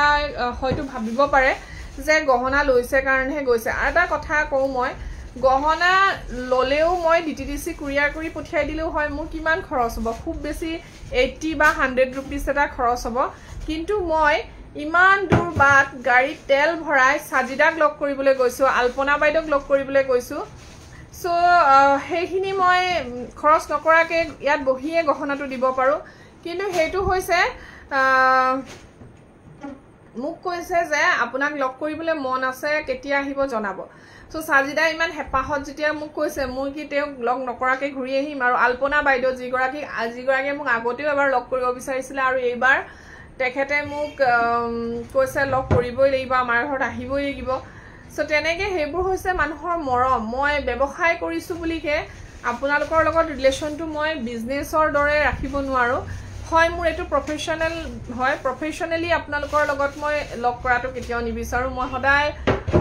হয়তো ভাবিব পাৰে যে গহনা লৈছে কাৰণেহে গৈছে আৰু এটা কথা কওঁ মই গহনা ললেও মই ডিটিডিসি কুৰিয়াৰ কৰি পঠিয়াই দিলেও হয় মোৰ কিমান খৰচ হ'ব খুব বেছি 80 বা 100 रुपीस এটা খৰচ হ'ব কিন্তু মই ইমান দূৰ বাট গাড়ী তেল ভৰাই সাজিদাক লগ কৰিবলৈ গৈছো আলপনা বাইদক লগ কৰিবলৈ গৈছো সো হেখিনি মই খৰচ নকৰাকে ইয়াত বহিয়ে গহনাটো দিব পাৰো কিন্তু হেতু হৈছে মোক কৈছে যে আপোনাক লগ কৰিবলৈ মন আছে কেতিয়া আহিব জনাব সো সাজিদা ইমান হেপাহত যেতিয়া মোক কৈছে মই কি তেও লগ নকৰাকে ঘূৰি আহিম আৰু আলপনা বাইদ জিগৰাকী মোক আগতেও এবাৰ লগ কৰিব বিচাৰিছিল আৰু এইবাৰ তেখেতে মোক কৈছে লগ কৰিবই লাগিব আমাৰ ঘৰত আহিবই লাগিব সো তেনেকে হেবোৰ হৈছে মানুহৰ মৰম মই ব্যৱসায় কৰিছো বুলিকে আপোনালোকৰ লগত ৰিলেশনটো মই বিজনেছৰ দৰে ৰাখিব নোৱাৰো হয় মোৰ এটো প্ৰফেশনাল হয় প্ৰফেশনালি আপোনালোকৰ লগত মই লগ কৰাটো কেতিয়াও নিবিচাৰো মই সদায়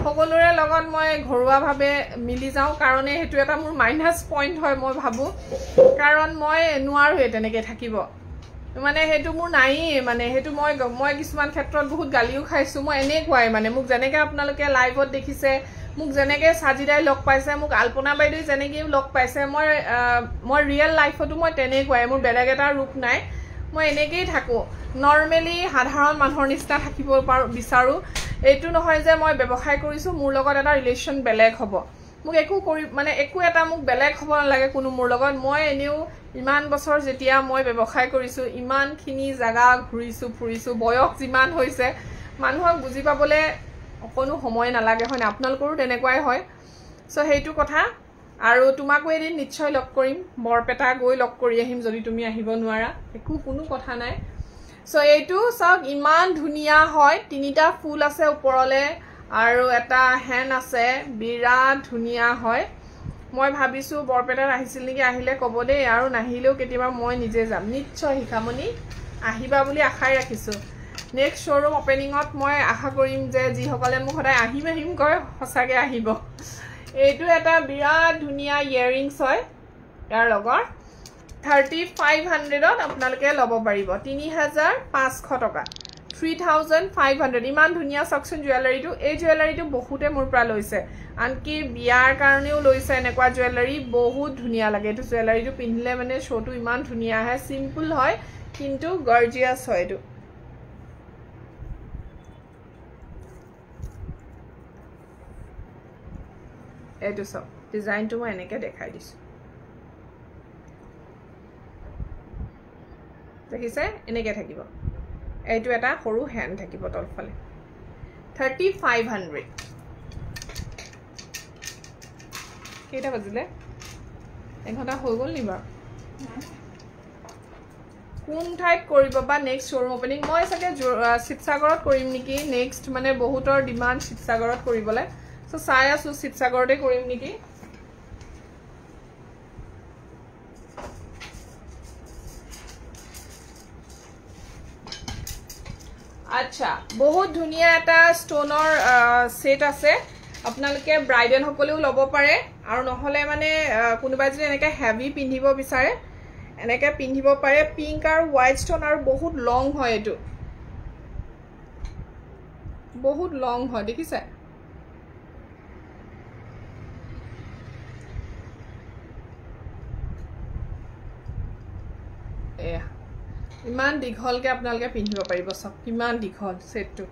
সকলোৰে লগত মই ঘৰুৱা ভাবে মিলি যাও কাৰণ হেতু এটা মোৰ মাইনাস পইণ্ট হয় মই ভাবো কাৰণ মই নোৱাৰো তেনেকে থাকিব মানে হেতু মোৰ নাই মানে হেতু মই কিছুমান ক্ষেত্ৰত বহুত গালিও খাইছো মই এনে কোৱাই মানে মোক জেনেকে আপোনালোকে লাইভত দেখিছে মোক জেনেকে সাজিদাই লগ পাইছে মোক আলপনা বাইদই জেনেকে লগ পাইছে মই ৰিয়েল লাইফতো মই তেনে কোৱাই মোৰ বেলেগ এটা ৰূপ নাই মই এনেকেই থাকো নৰমালি সাধাৰণ মানুহৰ নিচিনা থাকিব বিচাৰো এইটো নহয় যে মই ব্যৱসায় কৰিছো মোৰ লগত এটা ৰিলেশন বেলেগ হ'ব মোক একো কৰি মানে একো এটা মোক বেলেগ হ'ব নালাগে কোনো মোৰ লগত মই এনেও ইমান বছৰ যেতিয়া মই ব্যৱসায় কৰিছো ইমান খিনি জাগা ঘুৰিছো ফুৰিছো বয়স যিমান হৈছে মানুহক বুজি পাবলে কোনো সময় নালাগে হয় না আপোনালোকৰো তেনেকুৱাই হয় সো হেতু কথা আৰু তোমাকো এদিন নিশ্চয় লগ কৰিম বৰপেটা গৈ লগ কৰি আহিম যদি তুমি আহিব নোৱাৰা একো কোনো কথা নাই সো এইটো সব ইমান ধুনিয়া হয় তিনিটা ফুল আছে ওপৰলে আৰু এটা হেন আছে বিৰাট ধুনিয়া হয় মই ভাবিছো বৰপেটাত আহিছিল নেকি আহিলে কব দেই আৰু নাহিলেও কেতিয়াবা মই নিজে যাম নিশ্চয় হিকামনি আহিবা বুলি আশাই ৰাখিছো নেক্সট শোৰুম ওপেনিংত মই আশা কৰিম যে যি সকলে মোক সদায় আহিম কয় সঁচাকে আহিব এইটো এটা বিৰাট ধুনিয়া ইয়াৰিংছ হয় ইয়াৰ লগৰ 3500ত আপোনালোকে লব পাৰিব 3500 টকা 3500 ইমান ধুনিয়া সকচন জুৱেলাৰীটো এই জুৱেলাৰীটো বহুতে মোৰ পৰা লৈছে আনকি বিয়াৰ কাৰণেও লৈছে এনেকুৱা জুৱেলাৰী বহুত ধুনিয়া লাগে এইটো জুৱেলাৰীটো পিন্ধিলে মানে শোটো ইমান ধুনিয়া হয় সিম্পল হয় কিন্তু গৰ্জিয়াস হয় এইটো এইটো সব ডিজাইনটো মই এনেকে দেখাই দিছো দেখিছে এনেকে থাকিব এইটো এটা সৰু হ্যান্ড থাকিব তলফালে 3500 কেইটা বাজিলে এঘণ্টা হৈ গল নিবা কোন ঠাইত কৰিব বা নেক্সট শ্বৰুম ওপেনিং মই চাগে শিৱসাগৰত কৰিম নেকি নেক্সট মানে বহুতৰ ডিমান্ড শিৱসাগৰত কৰিবলৈ সো চাই আছো শিৱসাগৰতে কৰিম নেকি আচ্ছা বহুত ধুনিয়া এটা ষ্টনৰ সেট আছে আপোনালোকে ব্ৰাইডেল সকলেও ল'ব পাৰে আৰু নহলে মানে কোনোবাই যদি এনেকে হেভি পিন্ধিব বিচাৰে এনেকে পিন্ধিব পাৰে পিংক আৰু হোৱাইট ষ্টন আৰু বহুত লং হয় এটো বহুত লং হয় দেখিছে ইমান দীঘলকে আপোনালোকে পিন্ধিব পাৰিব সব কিমান দীঘল সেটটো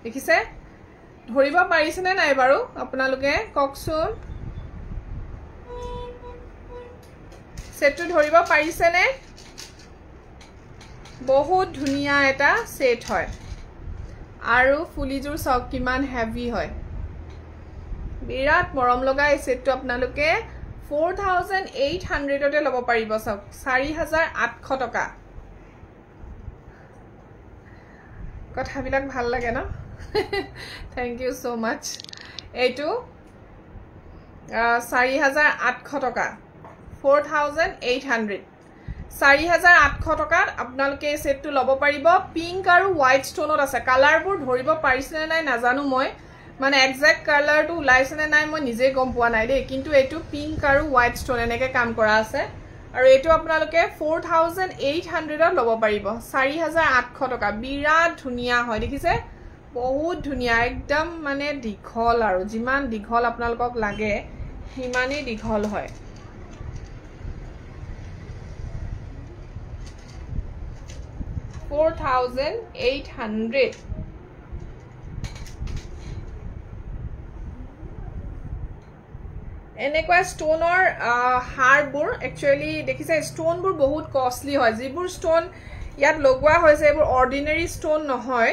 দেখিছে ধৰিব পাৰিছে নে নাই বাৰু আপোনালোকে ককচোন সেটটো ধৰিব পাৰিছে নে বহুত ধুনিয়া এটা সেট হয় আৰু ফুলিজুৰ সব কিমান হেভি হয় বিৰাট মৰম লগা এই সেটটো আপোনালোকে 4800 তে ল'ব পাৰিব সব 4800 টকা কথাবিলাক ভাল লাগে না থ্যাংক ইউ সো মাচ এইটো 4800 টকা 4800 4800 টকাত আপোনালোকে এই সেটটো ল'ব পাৰিব পিংক আৰু হোৱাইট ষ্টনত আছে কালাৰবোৰ ধৰিব পাৰিছে নে নাই নাজানো মই মানে এক্সাক্ট কালাৰটো ওলাইছে নে নাই মই নিজে গম পোৱা নাই দেই কিন্তু এইটো পিংক আৰু হোৱাইট ষ্টন এনেকে কাম কৰা আছে আৰু এইটো আপোনালোকে 4800 ত ল'ব পাৰিব 4800 টকা বিৰাট ধুনিয়া হয় দেখিছে বহুত ধুনিয়া একদম মানে দীঘল আৰু যিমান দীঘল আপোনালোকক লাগে হিমানে দীঘল হয় $4,800 এনেকুৱা ষ্টনৰ হাৰবোৰ একচুয়ালি দেখিছে ষ্টনবোৰ বহুত কষ্টলি হয় যিবোৰ ষ্টন ইয়াত লগোৱা হৈছে এইবোৰ অৰ্ডিনাৰী ষ্টন নহয়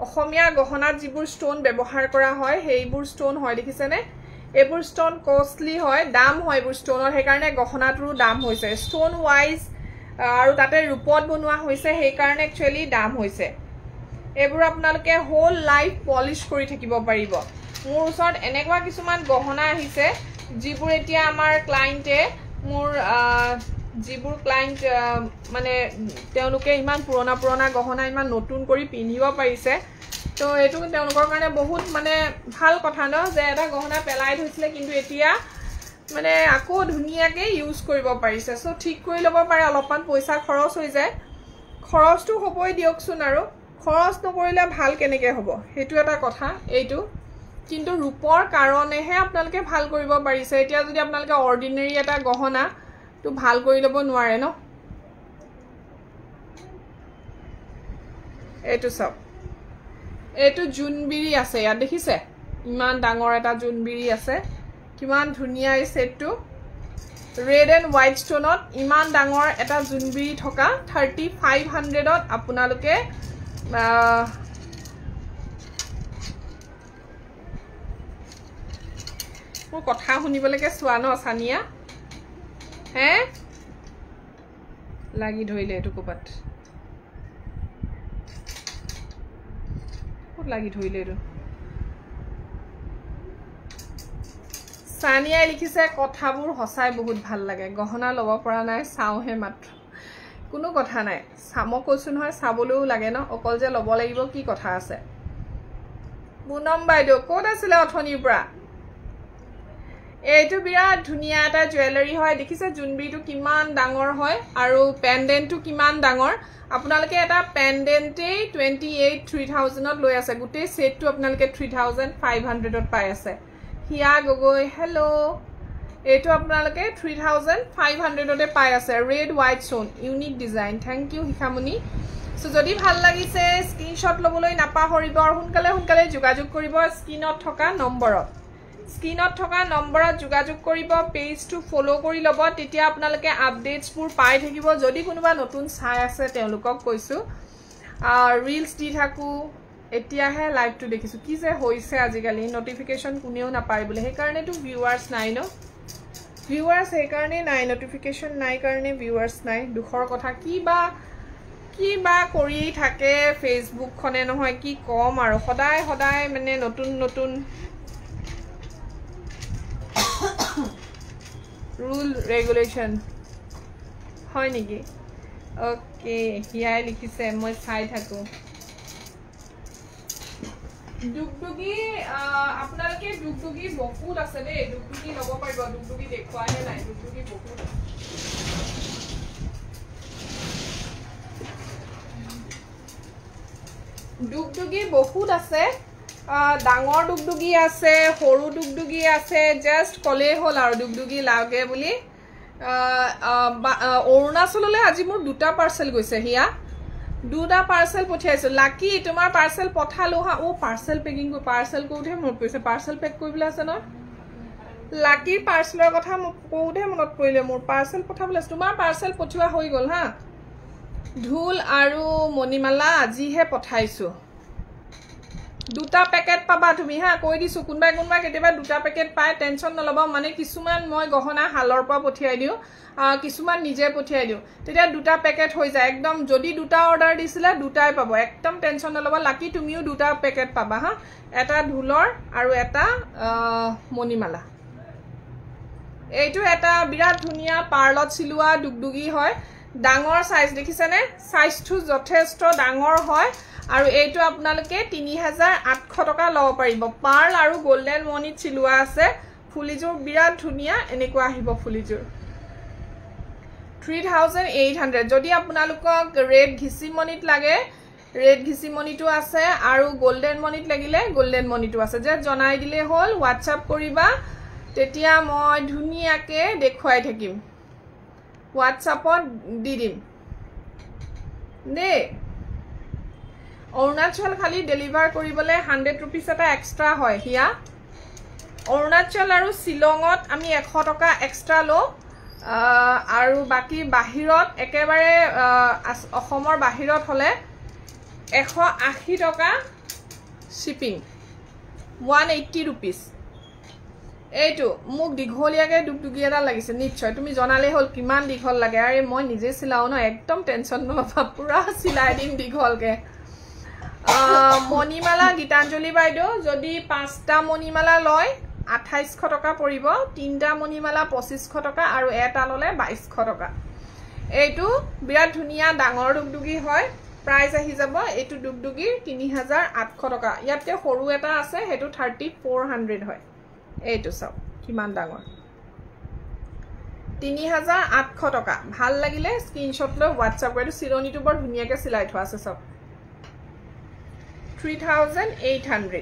অসমীয়া গহনাত যিবোৰ ষ্টন ব্যৱহাৰ কৰা হয় সেইবোৰ ষ্টন হয় দেখিছে নে এইবোৰ ষ্টন কষ্টলি হয় দাম হয় এইবোৰ ষ্টনৰ সেই কাৰণে গহনাটোৰ দাম হৈছে ষ্টন ওয়াইজ আৰু তাতে ৰূপত বনোৱা হৈছে সেই কাৰণে একচুয়ালি দাম হৈছে এইবোৰ আপোনালোকে হোল লাইফ পলিশ কৰি থাকিব পাৰিব মোৰ ওচৰত এনেকুৱা কিছুমান গহনা আহিছে যিবোৰ এতিয়া আমাৰ ক্লায়েন্টে মোৰ যিবোৰ ক্লায়েন্ট মানে তেওঁলোকে ইমান পুৰণা গহনা ইমান নতুন কৰি পিন্ধিব পাৰিছে তো এটো তেওঁলোকৰ কাৰণে বহুত মানে ভাল কথা ন যে এটা গহনা পেলাই থৈছিলে কিন্তু এতিয়া মানে আকৌ ধুনিয়াকে ইউজ কৰিব পাৰিছে সো ঠিক কৰি ল'ব পাৰে অলপমান পইচা খৰচ হৈ যায় খৰচটো হ'বই দিয়কচোন আৰু খৰচ নকৰিলে ভাল কেনেকে হ'ব হেতু এটা কথা এইটো কিন্তু ৰূপৰ কাৰণেহে আপোনালোকে ভাল কৰিব পাৰিছে এতিয়া যদি আপোনালোকে অৰ্ডিনাৰী এটা গহনা তো ভাল কৰি ল'ব নোৱাৰে ন এইটো সব এইটো জুনবিৰি আছে ইয়াত দেখিছে ইমান ডাঙৰ এটা জুনবিৰি আছে কিমান ধুনিয়া এই সেটটো ৰেড এণ্ড হোৱাইট ষ্টনত ইমান ডাঙৰ এটা জুনবিৰি থকা 3500 ত আপোনালোকে মোৰ কথা শুনিবলৈকে চোৱা ন সানিয়া হে লাগি ধৰিলে এটো কোপাত খুব লাগি ধৰিলে এটো সানিয়া লিখিছে কথাবোৰ হসাই বহুত ভাল লাগে গহনা ল'ব পৰা নাই চাওহে মাত্ৰ কোনো কথা নাই সাম কৈছো নহয় চাবলৈও লাগে ন অকল যে ল'ব লাগিব কি কথা আছে মুনম বাইদেউ কোড আছিল অথনিৰ পৰা এইটো বিৰাট ধুনিয়া এটা জুৱেলাৰী হয় দেখিছে জুনবিটো কিমান ডাঙৰ হয় আৰু পেন্ডেন্টটো কিমান ডাঙৰ আপোনালোকে এটা পেন্ডেন্টে 28,000 ত লৈ আছে গুটেই সেটটো আপোনালোকে 3,500 ত পাই আছে হিয়া গগৈ হেল্ল এইটো আপোনালোকে 3,500 তে পাই আছে red white stone unique design thank you Hikhamoni so যদি ভাল লাগিছে স্ক্ৰিনশ্বট লবলৈ নাপাহৰিব আৰু সোনকালে যোগাযোগ কৰিব স্ক্ৰিনত থকা নম্বৰত যোগাযোগ কৰিব পেজটো ফলো কৰি ল'ব তেতিয়া আপোনালোকে আপডেটছবোৰ পাই থাকিব যদি কোনোবা নতুন চাই আছে তেওঁলোকক কৈছো ৰিলছ দি থাকো এতিয়াহে লাইভটো দেখিছো কি যে হৈছে আজিকালি নটিফিকেশন কোনেও নাপায় বলে সেই কাৰণেটো ভিউৱাৰ্ছ নাই ন ভিউৱাৰ্ছ সেই কাৰণে নাই নটিফিকেশন নাই কাৰণে ভিউৱাৰ্ছ নাই দুখৰ কথা কি বা কিবা কৰি থাকে ফেচবুকখনে নহয় কি কম আৰু সদায় সদায় মানে নতুন নতুন ৰুল ৰেগুলেশ্যন হয় নেকি ওকে হিয়াই লিখিছে মই চাই থাকো ডুগডুগি আপোনালোকে ডুগডুগি বহুত আছে দেই ডুগডুগি ল'ব পাৰিব ডুগডুগি দেখুৱাহে নাই ডুগডুগি বহুত ডুগডুগি বহুত আছে ডাঙৰ ডুগডুগি আছে সৰু ডুগডুগি আছে জাস্ট কলেই হ'ল আৰু ডুগডুগি লাগে বুলি অৰুণাচললৈ আজি মোৰ দুটা পাৰ্চেল গৈছে হিয়া দুটা পাৰ্চেল পঠিয়াইছো লাকি তোমাৰ পাৰ্চেল পঠালো হা ও পাৰ্চেল পেকিং পাৰ্চেল কোঠে মনত পৰিছে পাৰ্চেল পেক কৰিবলৈ আছে ন লাকিৰ পাৰ্চেলৰ কথা কোঠে মনত পৰিলে মোৰ পাৰ্চেল পঠাবলৈ আছে তোমাৰ পাৰ্চেল পঠিওৱা হৈ গ'ল হা ঢোল আৰু মণিমালা আজিহে পঠাইছো দুটা পেকেট পাবা তুমি হা কৈ দিছো কোনবাই কোনবাই কেতিয়াবা দুটা পেকেট পায় টেনচন নলবা মানে কিছুমান মই গহনা হালৰ পৰা পঠিয়াই দিও কিছুমান নিজে পঠিয়াই দিও তেতিয়া দুটা পেকেট হৈ যায় একদম যদি দুটা অৰ্ডাৰ দিছিলে দুটাই পাব একদম টেনচন নলবা লাকি তুমিও দুটা পেকেট পাবা হা এটা ঢোলৰ আৰু এটা মণিমালা এইটো এটা বিৰাট ধুনীয়া পাৰ্লত চিলোৱা ডুগডুগি হয় ডাঙৰ সাইজ দেখিছেনে সাইজটো যথেষ্ট ডাঙৰ হয় আৰু এইটো আপোনালোকে 3800 টকা লব পাৰিব পাৰ্ল আৰু গোল্ডেন মনিত চিলোৱা আছে ফুলিজোৰ বিৰাট ধুনীয়া এনেকুৱা আহিব ফুলিজোৰ 3800 যদি আপোনালোকক ৰেড ঘিচি মনিত লাগে ৰেড ঘিচি মনিটো আছে আৰু গোল্ডেন মনিত লাগিলে গোল্ডেন মনিটো আছে যে জনাই দিলে হ'ল WhatsApp কৰিবা তেতিয়া মই ধুনীয়াকে দেখুৱাই থাকিম WhatsAppত দি দিম নে অৰুণাচল খালি ডেলিভাৰ কৰিবলৈ 100 रुपीस এটা এক্সট্ৰা হয় হিয়া অৰুণাচল আৰু শিলঙত আমি 100 টকা এক্সট্ৰা লো আৰু বাকি বাহিৰত একেবাৰে অসমৰ বাহিৰত হলে 180 টকা শিপিং 180 रुपीस এইটো মোক দীঘলীয়াকে ডুগডুগি এটা লাগিছে নিশ্চয় তুমি জনালে হ'ল কিমান দীঘল লাগে আৰে মই নিজে চিলাও ন একদম টেনচন নলবা পুৰা চিলাই দিম দীঘলকে মণিমালা গীতাঞ্জলি বাইদেউ যদি 5টা মণিমালা লয় 2800 টকা পৰিব 3টা মণিমালা 2500 টকা আৰু এটা ললে 2200 টকা এইটো বিৰাট ধুনীয়া ডাঙৰ ডুগডুগি হয় প্ৰাইস আহি যাব এইটো ডুগডুগি 3800 টকা ইয়াতে সৰু এটা আছে হেতু 3400 হয় এইটো সব কিমান ডাঙৰ 3800 টকা ভাল লাগিলে স্ক্ৰিনশ্বট লৈ WhatsApp কৰি চিৰনিটো বৰ ধুনীয়াকে চিলাই থোৱা আছে সব 3800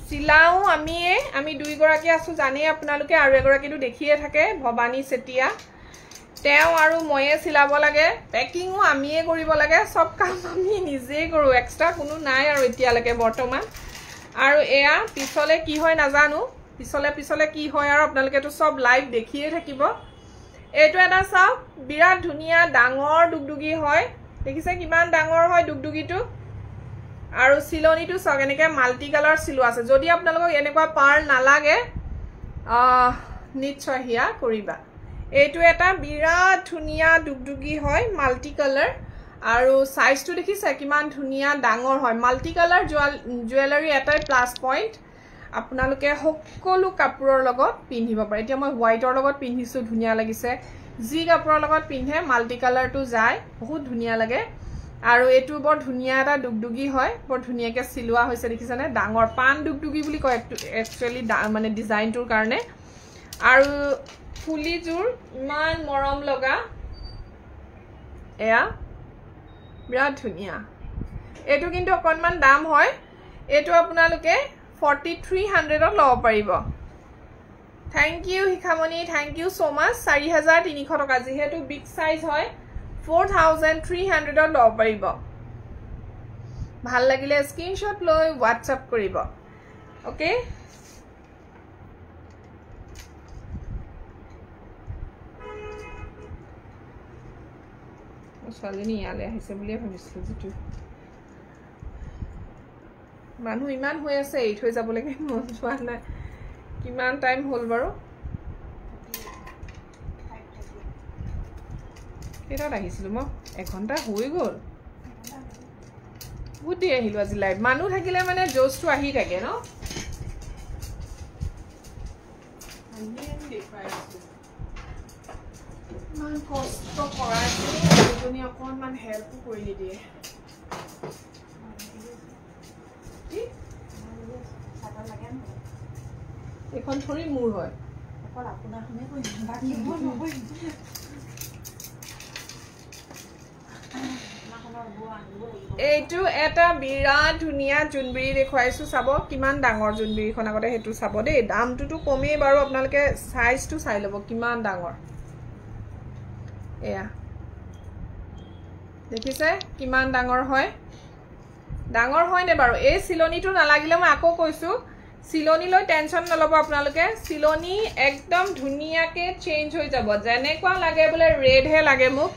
চিলাও আমি দুই গৰাকী আছো জানে আপোনালোকে আৰু এগৰাকীটো দেখিয়ে থাকে ভবানী সেতিয়া তেও আৰু ময়ে চিলাব লাগে পেকিংও আমিয়ে কৰিব লাগে সব কাম আমি নিজে কৰো এক্সট্ৰা কোনো নাই আৰু এতিয়ালৈকে বৰ্তমান আৰু এয়া পিছলে কি হয় নাজানো পিছলে কি হয় আৰু আপোনালোকেটো সব লাইভ দেখিয়ে থাকিব এইটো এটা চাও বিৰাট ধুনীয়া ডাঙৰ ডুগডুগি হয় দেখিছে কিমান ডাঙৰ হয় ডুগডুগিটো আৰু চিলনিটো সব এনেকে মাল্টি কালাৰ চিলো আছে যদি আপোনালোকক এনেকুৱা পাৰ্ল নালাগে নিশ্চয় হিয়া কৰিবা এইটো এটা বিৰাট ধুনীয়া ডুগডুগি হয় মাল্টি কালাৰ আৰু সাইজটো দেখিছে কিমান ধুনীয়া ডাঙৰ হয় মাল্টি কালাৰ জুৱেলাৰী এটাই প্লাস পইণ্ট আপোনালোকে সকলো কাপোৰৰ লগত পিন্ধিব পাৰে এতিয়া মই হোৱাইটৰ লগত পিন্ধিছো ধুনীয়া লাগিছে জি কাপোৰৰ লগত পিন্ধে মাল্টি কালাৰটো যায় বহুত ধুনীয়া লাগে আৰু এটো বৰ ধুনীয়া এটা ডুগডুগি হয় বৰ ধুনীয়াকে চিলোৱা হৈছে দেখিছানে ডাঙৰ পান ডুগডুগি বুলি কয় একচুয়ালি মানে ডিজাইনটোৰ কাৰণে আৰু ফুলিজোৰ ইমান মৰম লগা এয়া বিৰাট ধুনীয়া এটো কিন্তু অকনমান দাম হয় এটো আপোনালোকে 4300 ত লব পাৰিব thank you Hikhamoni thank you so much 4300 টকা যেহেতু বিগ সাইজ হয় 4300 ত লব পাৰিব ভাল লাগিলে স্ক্ৰিনশ্বট লৈ WhatsApp কৰিব ওকে ছোৱালীজনী ইয়ালে আহিছে বুলিয়ে ভাবিছিলো যেটো মানুহ ইমান হৈ আছে এই থৈ যাব লাগে মন যোৱা নাই কিমান টাইম হ'ল বাৰু কেইটাত আহিছিলোঁ মই 1 ঘণ্টা হৈ গ'ল বহুত দেৰি আহিলোঁ আজি লাইভ মানুহ থাকিলে মানে জোচটো আহি থাকে ন ইমান কষ্ট কৰাইছে এজনী অকণমান হেল্পো কৰি নিদিয়ে এখন থৰি মোৰ হয় অকল আপোনাৰখনে কৰিম বাকী মই নকৰিম এইটো এটা বিৰাট ধুনীয়া জোনবিৰি দেখুৱাইছোঁ চাব কিমান ডাঙৰ জোনবিৰিখন আগতে সেইটো চাব দেই দামটোতো কমেই বাৰু আপোনালোকে সাইজটো চাই ল'ব কিমান ডাঙৰ এয়া দেখিছে কিমান ডাঙৰ হয় নে বাৰু এই চিলনিটো নালাগিলে মই আকৌ কৈছোঁ চিলনিলৈ টেনশ্যন নল'ব আপোনালোকে চিলনি একদম ধুনীয়াকৈ চেঞ্জ হৈ যাব যেনেকুৱা লাগে বোলে ৰেডহে লাগে মোক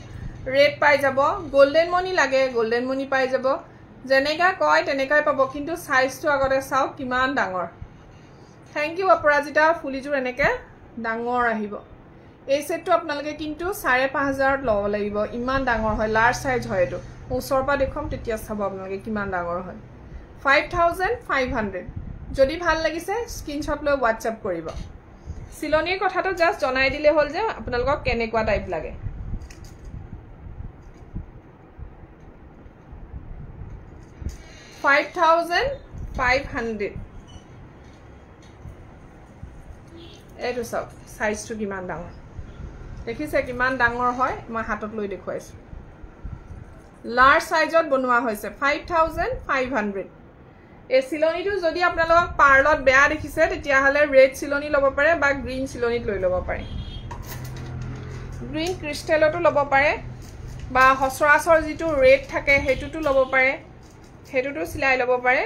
ৰেড পাই যাব গোল্ডেন মনি লাগে গোল্ডেন মনি পাই যাব যেনেকা কয় তেনেকাই পাব কিন্তু সাইজটো আগতে চাওক কিমান ডাঙৰ থেংক ইউ অপৰাজিতা ফুলিযোৰ এনেকৈ ডাঙৰ আহিব এই সেটটো আপোনালোকে কিন্তু 5,500ত ল'ব লাগিব ইমান ডাঙৰ হয় লাৰ্জ সাইজ হয় এইটো ওচৰৰ পৰা দেখুৱাম তেতিয়া চাব আপোনালোকে কিমান ডাঙৰ হয় 5,500 যদি ভাল লাগিছে স্ক্ৰীনশ্বট লৈ হোৱাটছআপ কৰিব চিলনিৰ কথাটো জাষ্ট জনাই দিলে হ'ল যে আপোনালোকক কেনেকুৱা টাইপ লাগে $5,500 এইটো চাওক সাইজটো কিমান ডাঙৰ দেখিছে কিমান ডাঙৰ হয় মই হাতত লৈ দেখুৱাইছোঁ লাৰ্জ সাইজত বনোৱা হৈছে 5,500 এই চিলনিটো যদি আপোনালোকক পাৰ্লত বেয়া দেখিছে তেতিয়াহ'লে ৰেড চিলনি ল'ব পাৰে বা গ্ৰীণ চিলনিত লৈ ল'ব পাৰে গ্ৰীণ ক্ৰিষ্টেলতো ল'ব পাৰে বা সচৰাচৰ যিটো ৰেড থাকে সেইটোতো ল'ব পাৰে সেইটোতো চিলাই ল'ব পাৰে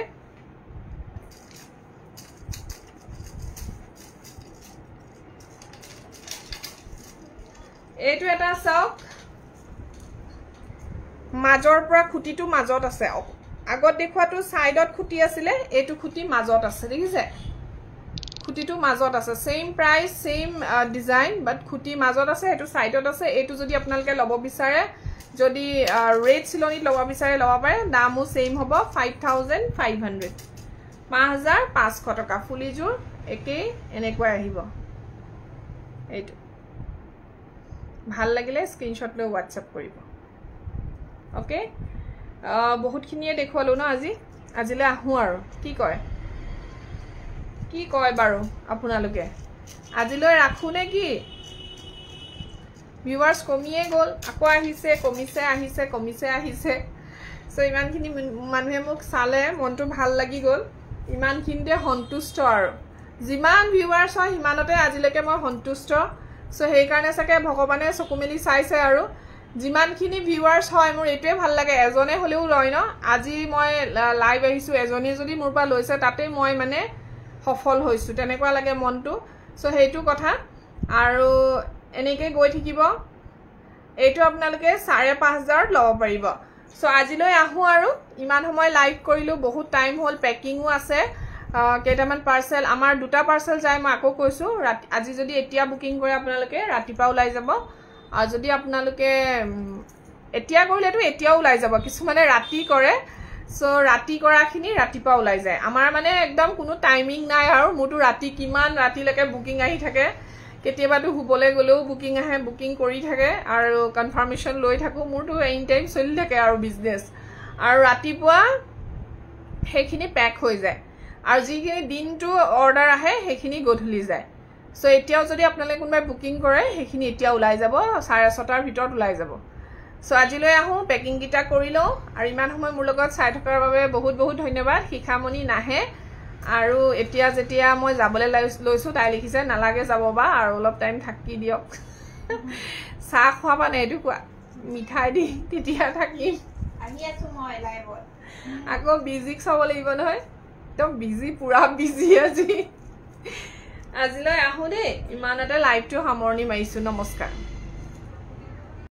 এইটো এটা চাওক মাজৰ পৰা খুঁটিটো মাজত আছে আগত দেখুৱাটো সাইডত খুঁটি আছিলে এইটো খুঁটি মাজত আছে দেখিছে খুঁটিটো মাজত আছে সেম প্ৰাইস সেম ডিজাইন বাট খুঁটি মাজত আছে এইটো সাইডত আছে এইটো যদি আপোনালোকে ল'ব বিচাৰে যদি ৰেড চিলনিত ল'ব বিচাৰে ল'ব পাৰে দামো সেম হ'ব 5,500 5,500 টকা ফুলিযোৰ একেই এনেকৈ আহিব এইটো ভাল লাগিলে স্ক্ৰীনশ্বট লৈ হোৱাটছআপ কৰিব ওকে বহুতখিনিয়ে দেখুৱালো ন আজিলৈ আহোঁ আৰু কি কয় বাৰু আপোনালোকে আজিলৈ ৰাখোঁ নে কি ভিউৱাৰ্ছ কমিয়ে গ'ল আকৌ আহিছে কমিছে আহিছে চ' ইমানখিনি মানুহে মোক চালে মনটো ভাল লাগি গ'ল ইমানখিনিতে সন্তুষ্ট আৰু যিমান ভিউৱাৰ্ছ হয় সিমানতে আজিলৈকে মই সন্তুষ্ট চ' সেইকাৰণে চাগে ভগৱানে চকু মেলি চাইছে আৰু যিমানখিনি ভিউৱাৰ্ছ হয় মোৰ এইটোৱে ভাল লাগে এজনে হ'লেও লয় ন আজি মই লাইভ আহিছোঁ এজনে যদি মোৰ পৰা লৈছে তাতে মই মানে সফল হৈছোঁ তেনেকুৱা লাগে মনটো চ' সেইটো কথা আৰু এনেকৈ গৈ থাকিব এইটো আপোনালোকে 5,500ত ল'ব পাৰিব চ' আজিলৈ আহোঁ আৰু ইমান সময় লাইভ কৰিলোঁ বহুত টাইম হ'ল পেকিঙো আছে কেইটামান পাৰ্চেল আমাৰ 2টা পাৰ্চেল যায় মই আকৌ কৈছোঁ আজি যদি এতিয়া বুকিং কৰে আপোনালোকে ৰাতিপুৱা ওলাই যাব আৰু যদি আপোনালোকে এতিয়া কৰিলেতো এতিয়াও ওলাই যাব কিছুমানে ৰাতি কৰে চ' ৰাতি কৰাখিনি ৰাতিপুৱা ওলাই যায় আমাৰ মানে একদম কোনো টাইমিং নাই আৰু মোৰতো ৰাতি কিমান ৰাতিলৈকে বুকিং আহি থাকে কেতিয়াবাতো শুবলৈ গ'লেও বুকিং আহে বুকিং কৰি থাকে আৰু কনফাৰ্মেশ্যন লৈ থাকোঁ মোৰতো এনি টাইম চলি থাকে আৰু বিজনেছ আৰু ৰাতিপুৱা সেইখিনি পেক হৈ যায় আৰু যিখিনি দিনটো অৰ্ডাৰ আহে সেইখিনি গধূলি যায় চ' এতিয়াও যদি আপোনালোকে কোনোবাই বুকিং কৰে সেইখিনি এতিয়া ওলাই যাব 6:30টাৰ ভিতৰত ওলাই যাব চ' আজিলৈ আহোঁ পেকিংকেইটা কৰি লওঁ আৰু ইমান সময় মোৰ লগত চাই থকাৰ বাবে বহুত বহুত ধন্যবাদ শিখামণি নাহে আৰু এতিয়া যেতিয়া মই যাবলৈ লৈছোঁ তাই লিখিছে নালাগে যাব বা আৰু অলপ টাইম থাকি দিয়ক চাহ খোৱাবা নে এইটো কোৱা মিঠাই দি তেতিয়া থাকিম আহি আছোঁ মই লাইভত আকৌ বিজিক চাব লাগিব নহয় একদম বিজি পুৰা বিজি আজিলৈ আহোঁ দেই ইমানতে লাইভটো সামৰণি মাৰিছোঁ নমস্কাৰ